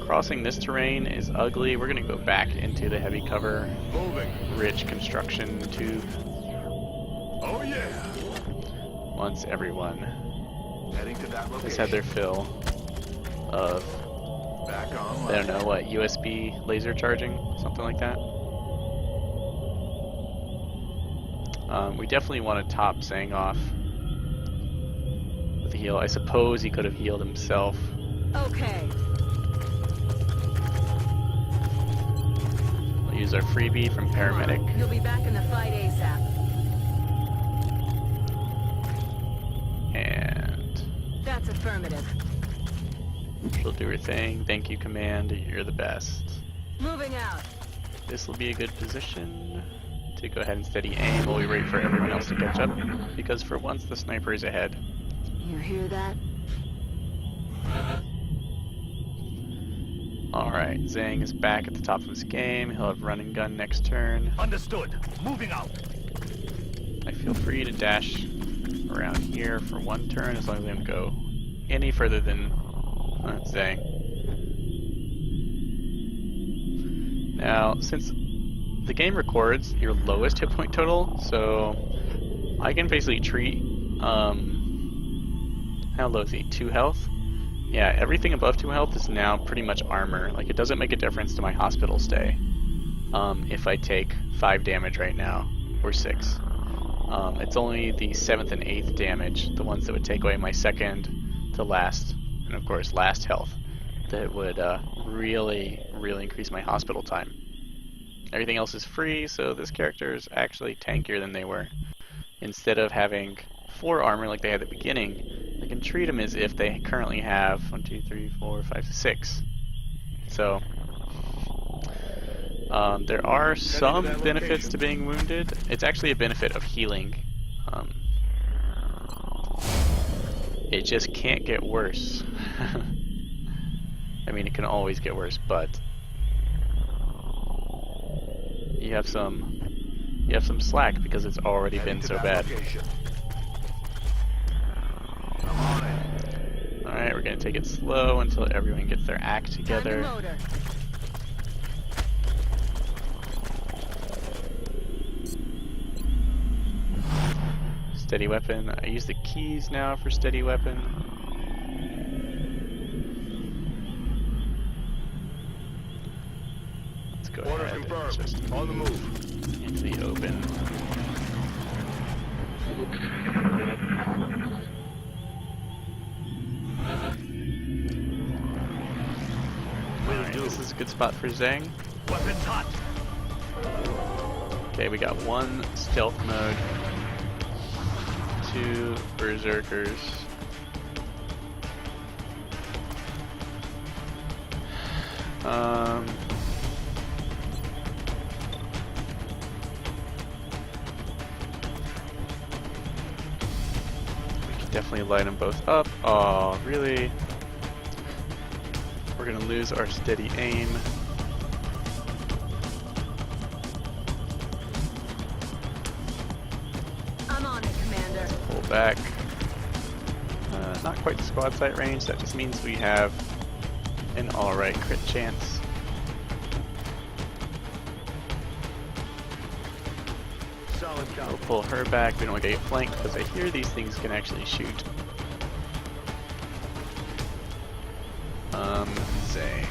Crossing this terrain is ugly. We're going to go back into the heavy cover, Moving. rich construction tube Oh yeah. once everyone Heading to that location. has had their fill of, Back on. I don't know, what, USB laser charging? Something like that. We definitely want to top Zhang off with a heal. I suppose he could have healed himself. Okay. We'll use our freebie from Paramedic. You'll be back in the fight ASAP. And That's affirmative. she'll do her thing. Thank you, Command. You're the best. Moving out. This will be a good position to go ahead and steady aim while we wait for everyone else to catch up, because for once the sniper is ahead. You hear that? Alright, Zhang is back at the top of his game. He'll have run and gun next turn. Understood. Moving out. I feel free to dash around here for one turn as long as I don't go any further than Zhang. Now, since the game records your lowest hit point total, so I can basically treat, how low is he? 2 health? Yeah, everything above 2 health is now pretty much armor. Like, it doesn't make a difference to my hospital stay if I take 5 damage right now, or 6. It's only the 7th and 8th damage, the ones that would take away my second to last, and of course last health, that would really increase my hospital time. Everything else is free, so this character is actually tankier than they were. Instead of having 4 armor like they had at the beginning, I can treat them as if they currently have 1, 2, 3, 4, 5, 6. So there are some benefits to being wounded. It's actually a benefit of healing. It just can't get worse. I mean, it can always get worse, but you have some slack because it's already been so bad. I'm on it. Alright, we're gonna take it slow until everyone gets their act Time to together. motor. Steady weapon. I use the keys now for steady weapon. Let's go Order ahead and confirmed. just On the move. into the open. Alright, this is a good spot for Zhang. Weapons hot. Okay, we got 1 stealth mode, 2 berserkers. We can definitely light them both up. Oh, really? We're gonna lose our steady aim. I'm on it, Commander. Pull back. Not quite the squad sight range. That just means we have an alright crit chance. We'll pull her back. We don't want to get flanked because I hear these things can actually shoot. Zang.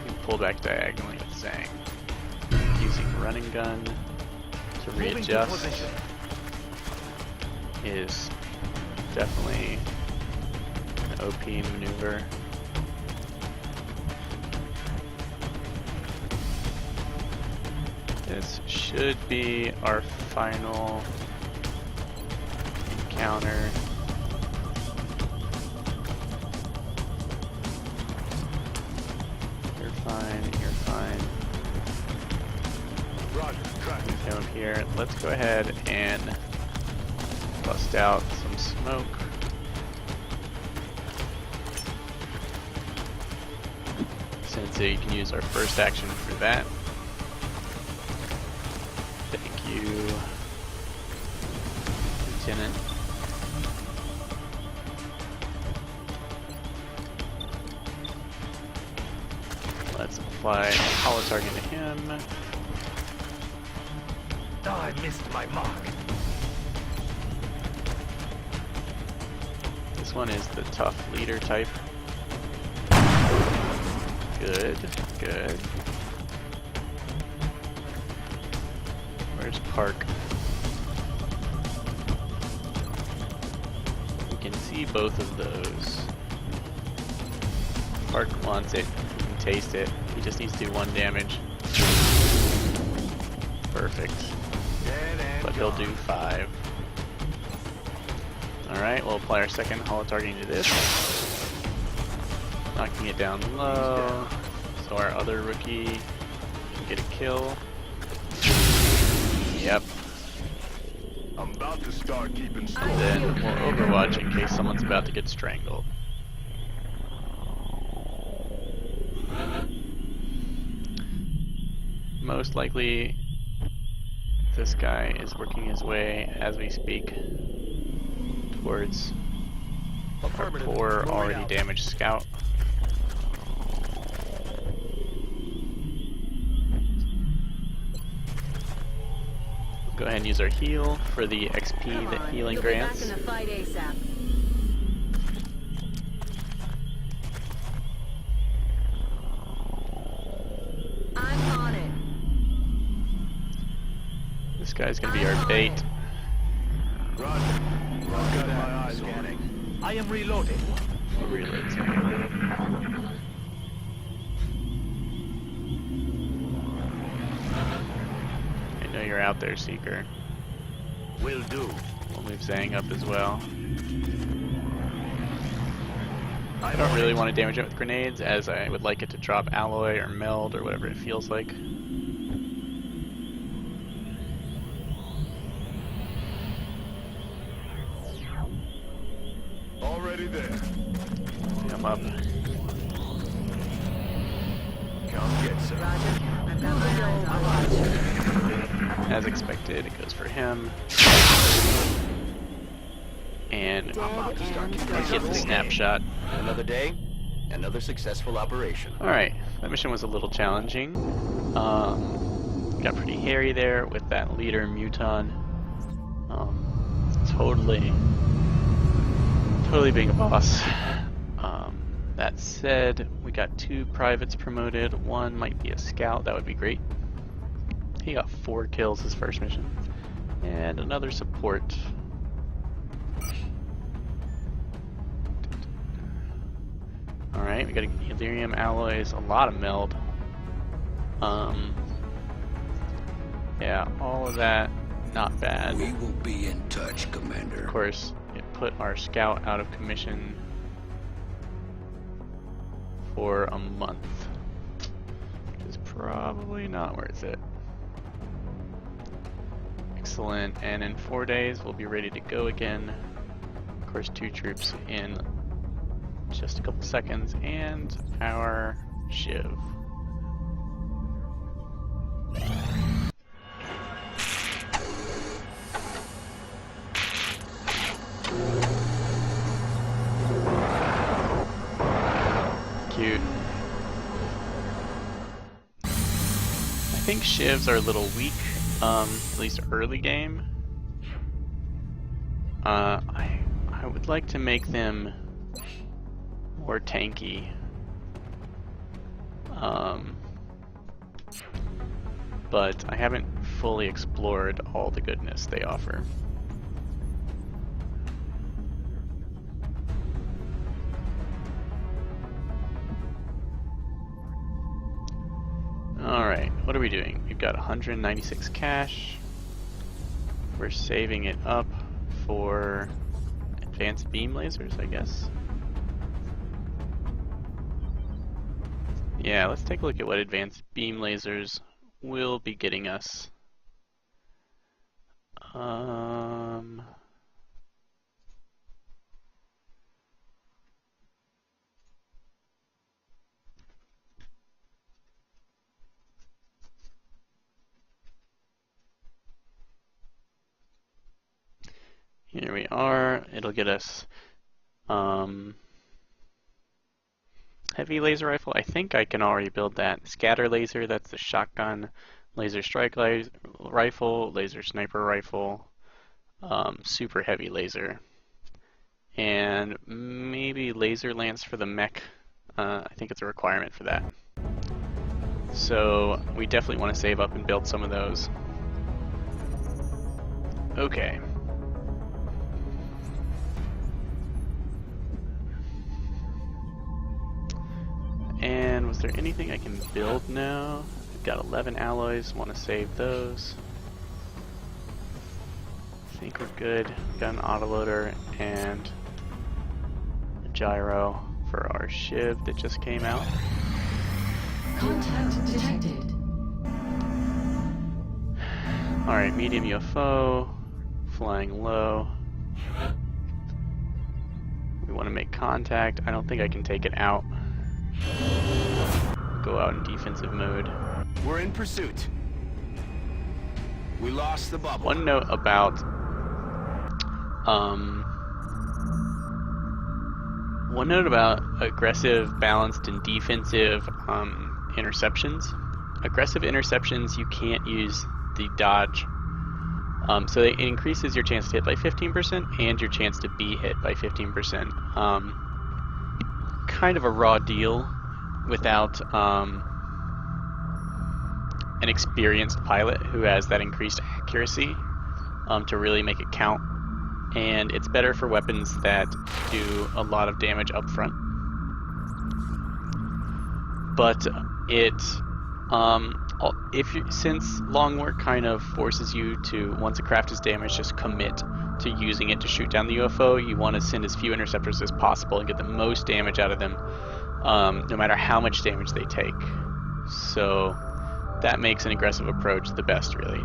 You can pull back diagonally with Zang. Using running gun to readjust is definitely an OP maneuver. This should be our final encounter. You're fine, you're fine. Roger, tracking. Down here. Let's go ahead and bust out some smoke. Since you can use our first action for that. Thank you, Lieutenant. Let's apply hollow target to him. Oh, I missed my mark. This one is the tough leader type. Good, good. Where's Park? We can see both of those. Park wants it. He can taste it. He just needs to do 1 damage. Perfect. But he'll do 5. Alright, we'll apply our second hollow targeting to this. Knocking it down low. So our other rookie can get a kill. Yep. I'm about to start keeping score. Then we'll overwatch in case someone's about to get strangled. Most likely this guy is working his way as we speak towards our poor already damaged scout. Go ahead and use our heal for the XP that healing grants. You'll be back in the fight ASAP. I'm on it. This guy's gonna be our bait. Roger. I've got my eyes scanning. I am reloading. We'll reload some. I know you're out there, Seeker. Will do. We'll move Zang up as well. I don't really want to damage it with grenades, as I would like it to drop alloy or meld or whatever it feels like. Already there. Come up. Come get some. Roger. I've got my eyes on watch. As expected, it goes for him. And we get the snapshot. Another day, another successful operation. Alright, that mission was a little challenging. Got pretty hairy there with that leader Muton. Totally being a boss. That said, we got 2 privates promoted. 1 might be a scout, that would be great. He got 4 kills his first mission. And another support. Alright, we got Elerium alloys, a lot of meld. Yeah, all of that, not bad. We will be in touch, Commander. Of course, it put our scout out of commission for a month. Which is probably not worth it. Excellent, and in 4 days we'll be ready to go again. Of course, 2 troops in just a couple seconds, and our Shiv. Cute. I think shivs are a little weak, at least early game. I would like to make them more tanky. But I haven't fully explored all the goodness they offer. Alright, what are we doing? We've got 196 cash. We're saving it up for advanced beam lasers, I guess. Yeah, let's take a look at what advanced beam lasers will be getting us. Here we are. It'll get us heavy laser rifle. I think I can already build that. Scatter laser, that's the shotgun. Laser strike rifle, laser sniper rifle, super heavy laser. And maybe laser lance for the mech. I think it's a requirement for that. So we definitely want to save up and build some of those. Okay. And was there anything I can build now? I've got 11 alloys, want to save those. I think we're good. Got an autoloader and a gyro for our shiv that just came out. Contact detected. Alright, medium UFO, flying low. We want to make contact. I don't think I can take it out. Go out in defensive mode. We're in pursuit. We lost the bubble. One note about aggressive, balanced, and defensive interceptions. Aggressive interceptions, you can't use the dodge. So it increases your chance to hit by 15% and your chance to be hit by 15%. Kind of a raw deal without an experienced pilot who has that increased accuracy to really make it count. And it's better for weapons that do a lot of damage up front. But since long work kind of forces you to, once a craft is damaged, just commit to using it to shoot down the UFO, you want to send as few interceptors as possible and get the most damage out of them, no matter how much damage they take. So that makes an aggressive approach the best, really.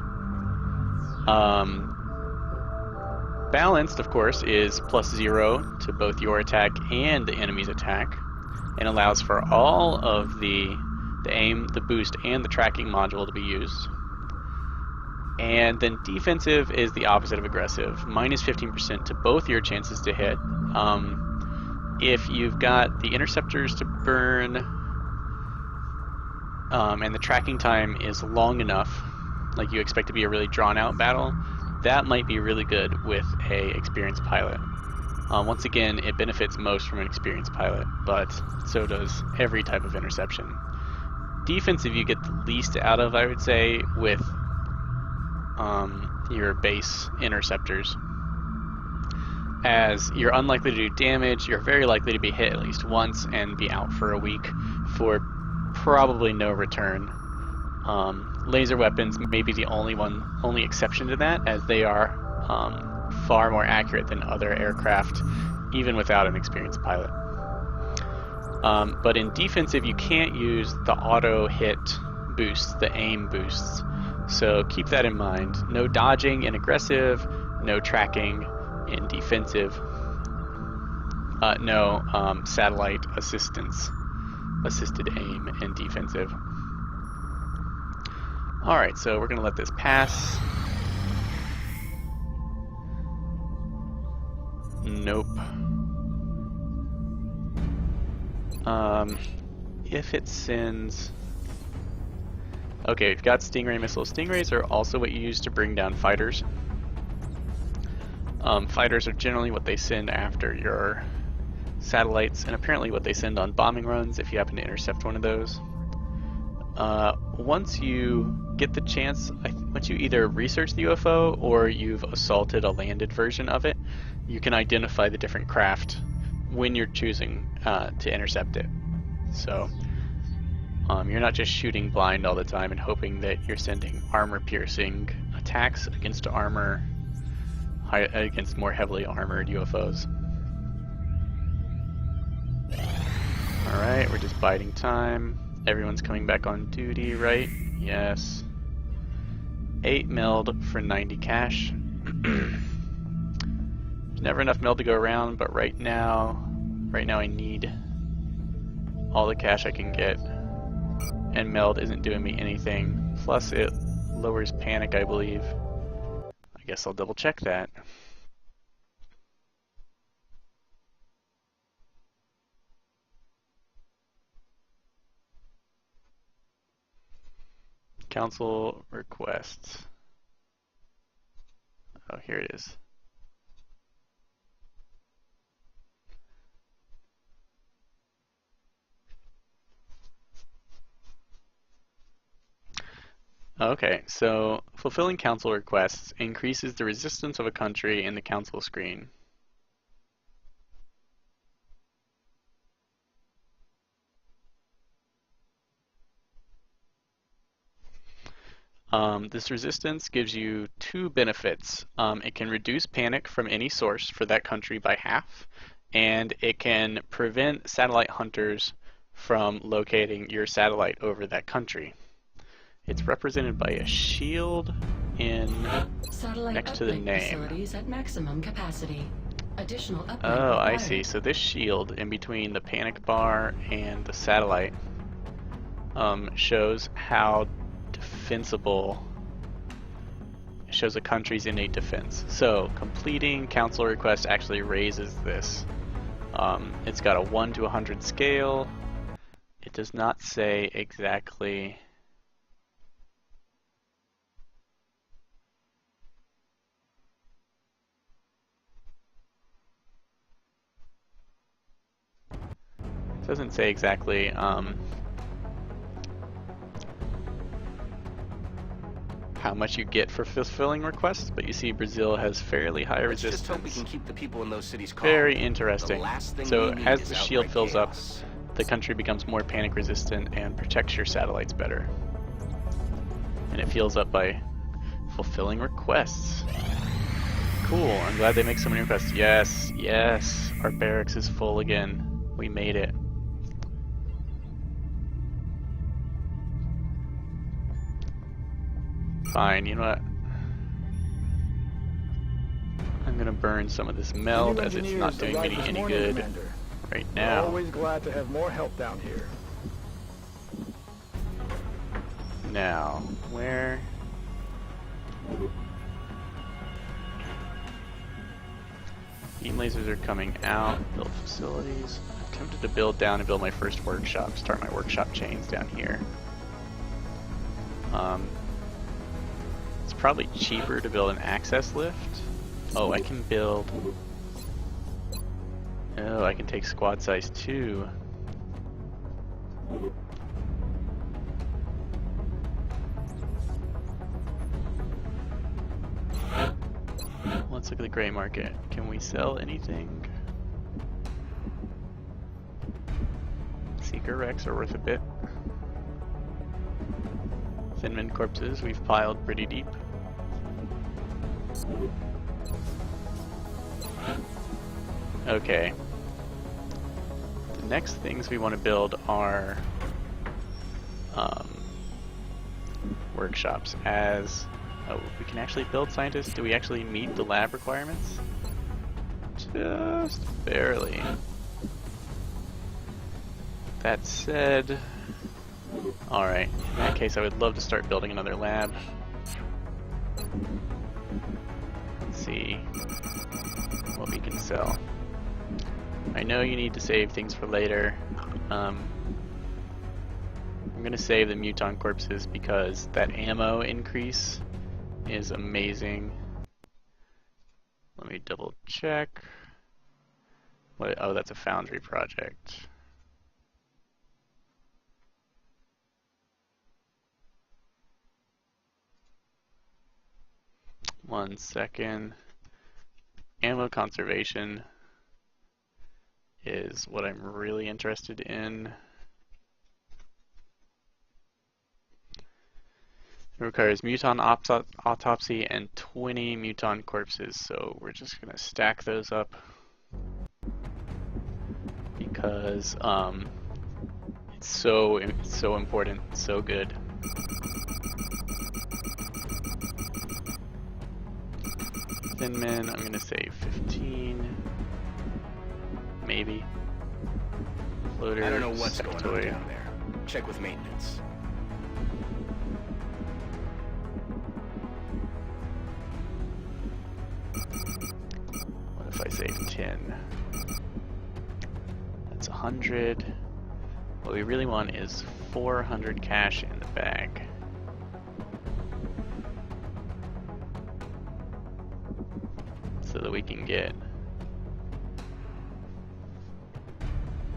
Balanced, of course, is +0 to both your attack and the enemy's attack, and allows for all of the aim, the boost, and the tracking module to be used. And then defensive is the opposite of aggressive, -15% to both your chances to hit. If you've got the interceptors to burn, and the tracking time is long enough, like you expect to be a really drawn out battle, that might be really good with a experienced pilot. Once again, it benefits most from an experienced pilot, but so does every type of interception. Defensive you get the least out of, I would say, with your base interceptors, as you're unlikely to do damage, you're very likely to be hit at least once and be out for a week for probably no return. Laser weapons may be the only exception to that, as they are far more accurate than other aircraft, even without an experienced pilot. But in defensive, you can't use the auto hit boosts, the aim boosts. So keep that in mind. No dodging in aggressive, no tracking in defensive, no satellite assisted aim in defensive. Alright, so we're going to let this pass. Nope. If it sends... Okay, we've got Stingray missiles. Stingrays are also what you use to bring down fighters. Fighters are generally what they send after your satellites, and apparently what they send on bombing runs if you happen to intercept one of those. Once you get the chance, once you either research the UFO or you've assaulted a landed version of it, you can identify the different craft when you're choosing to intercept it. So you're not just shooting blind all the time and hoping that you're sending armor-piercing attacks against against more heavily armored UFOs. Alright, we're just biding time. Everyone's coming back on duty, right? Yes. 8 meld for 90 cash. There's never enough meld to go around, but right now I need all the cash I can get. And meld isn't doing me anything. Plus it lowers panic, I believe. I guess I'll double check that. Council requests. Oh, here it is. Okay, so fulfilling council requests increases the resistance of a country in the council screen. This resistance gives you 2 benefits. It can reduce panic from any source for that country by half, and it can prevent satellite hunters from locating your satellite over that country. It's represented by a shield next to the name. Facilities at maximum capacity. Additional Oh, I see. So this shield in between the panic bar and the satellite shows how defensible. It shows a country's innate defense. So completing council request actually raises this. It's got a 1 to 100 scale. It does not say exactly. It doesn't say exactly how much you get for fulfilling requests, but you see Brazil has fairly high resistance. Just hope we can keep the people in those cities calm. Very interesting. So we need as is the shield outright fills up, chaos. the country becomes more panic resistant and protects your satellites better. And it fills up by fulfilling requests. Cool, I'm glad they make so many requests. Yes, yes, our barracks is full again. We made it. Fine, you know what? I'm gonna burn some of this meld as it's not doing me any good right now. Always glad to have more help down here. Now, where? Beam lasers are coming out. Build facilities. I'm tempted to build down and build my first workshop. Start my workshop chains down here. It's probably cheaper to build an access lift. Oh, I can build. Oh, I can take squad size 2. Let's look at the gray market. Can we sell anything? Seeker wrecks are worth a bit. Thinman corpses we've piled pretty deep. Okay. The next things we want to build are workshops. As we can actually build scientists. Do we actually meet the lab requirements? Just barely. That said, alright, in that case I would love to start building another lab. Let's see what we can sell. I know you need to save things for later. I'm gonna save the Muton corpses because that ammo increase is amazing. Let me double check. What? Oh, that's a foundry project. One second. Ammo conservation is what I'm really interested in. It requires Muton autopsy and 20 Muton corpses, so we're just gonna stack those up because it's so important, so good. Thin men, I'm gonna say 15, maybe. Loader, I don't know what's going on toy. down there. Check with maintenance. What if I save 10? That's 100. What we really want is 400 cash in the bag. So that we can get...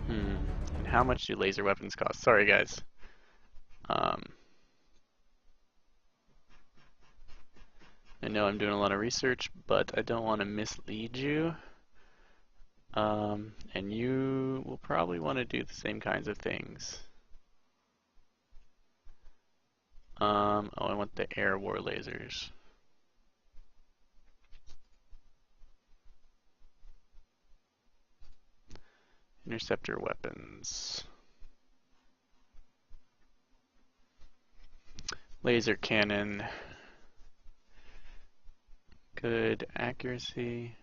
And how much do laser weapons cost? Sorry guys. I know I'm doing a lot of research, but I don't want to mislead you. And you will probably want to do the same kinds of things. Oh, I want the air war lasers. Interceptor weapons. Laser cannon. Good accuracy.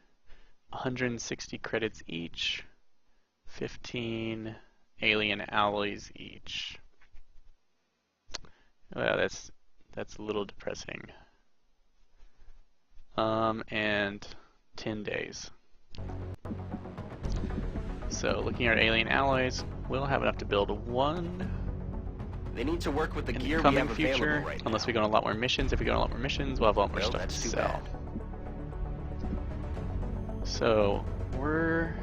160 credits each. 15 alien alloys each. Well, that's a little depressing. And 10 days. So looking at our alien alloys, we'll have enough to build one They need to work with the in gear the we coming have future, available right unless now. we go on a lot more missions. If we go on a lot more missions, we'll have a lot more Well, stuff that's to too sell. bad. So we're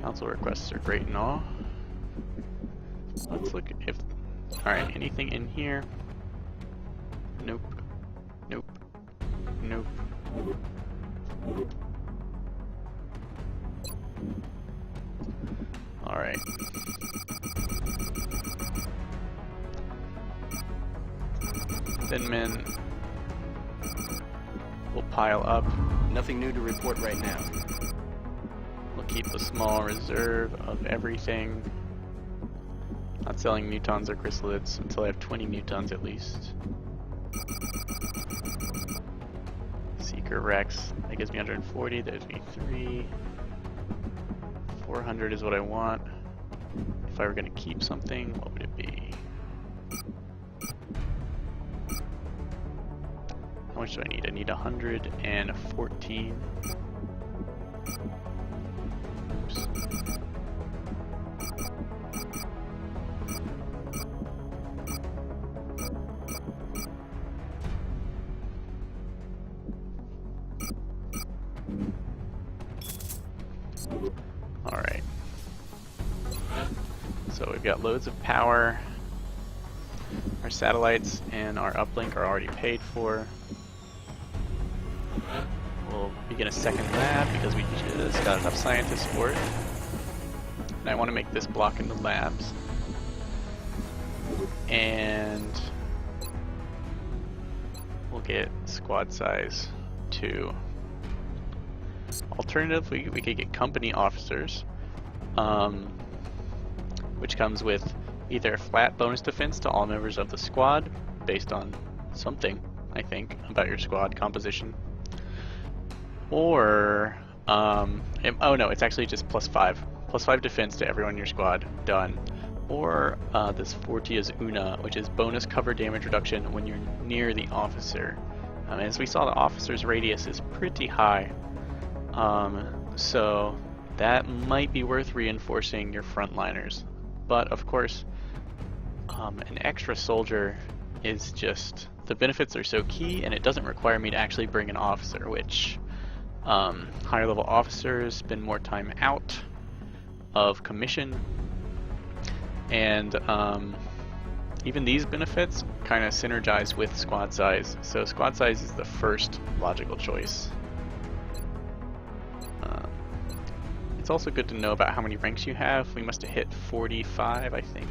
council requests are great and all. Let's look if alright, anything in here? Nope. Nope. Nope. Alright. Thin men will pile up. Nothing new to report right now. We'll keep a small reserve of everything. Not selling mutons or chrysalids until I have 20 mutons at least. Seeker Rex, that gives me 140, that gives me 3. 400 is what I want. If I were going to keep something, what would it be? How much do I need? I need 114. Oops. Alright. So we've got loads of power. Our satellites and our uplink are already paid for. We'll begin a second lab because we just got enough scientists for it. And I want to make this block into labs. And we'll get squad size 2. Alternatively, we could get company officers, which comes with either a flat bonus defense to all members of the squad, based on something, I think, about your squad composition. Or, oh no, it's actually just +5. +5 defense to everyone in your squad, done. Or this Fortia's Una, which is bonus cover damage reduction when you're near the officer. As we saw, the officer's radius is pretty high, so that might be worth reinforcing your frontliners. But of course, an extra soldier is just, the benefits are so key, and it doesn't require me to actually bring an officer, which higher level officers spend more time out of commission, and even these benefits kind of synergize with squad size. So squad size is the first logical choice. It's also good to know about how many ranks you have. We must have hit 45, I think,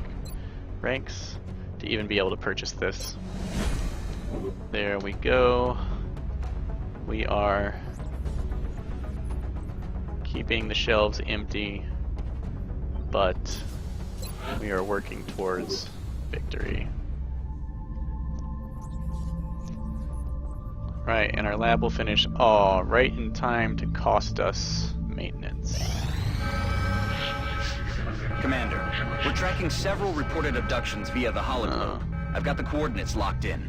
ranks to even be able to purchase this. There we go. We are keeping the shelves empty, but we are working towards victory. Right, and our lab will finish right in time to cost us maintenance. Commander, we're tracking several reported abductions via the hologlobe. I've got the coordinates locked in.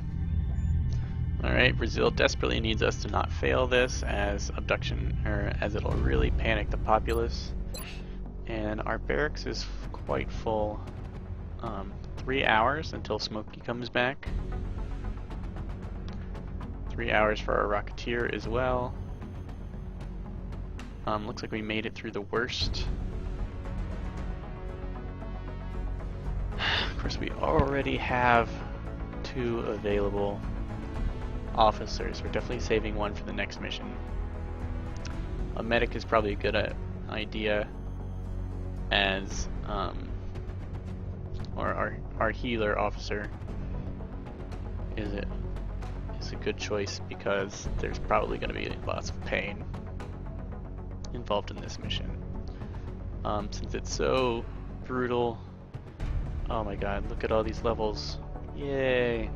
Alright, Brazil desperately needs us to not fail this, as it'll really panic the populace. And our barracks is quite full. 3 hours until Smokey comes back. 3 hours for our Rocketeer as well. Looks like we made it through the worst. Of course, we already have 2 available officers. We're definitely saving 1 for the next mission. A medic is probably a good idea, as or our healer officer is a good choice, because there's probably going to be lots of pain involved in this mission. Since it's so brutal. Oh my god, look at all these levels. Yay!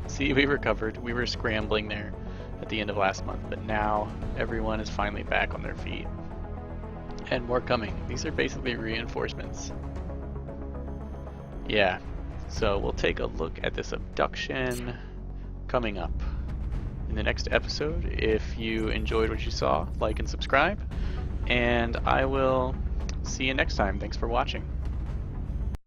See, we recovered. We were scrambling there at the end of last month, but now everyone is finally back on their feet. And more coming. These are basically reinforcements. Yeah, so we'll take a look at this abduction coming up in the next episode. If you enjoyed what you saw, like and subscribe, and I will see you next time. Thanks for watching.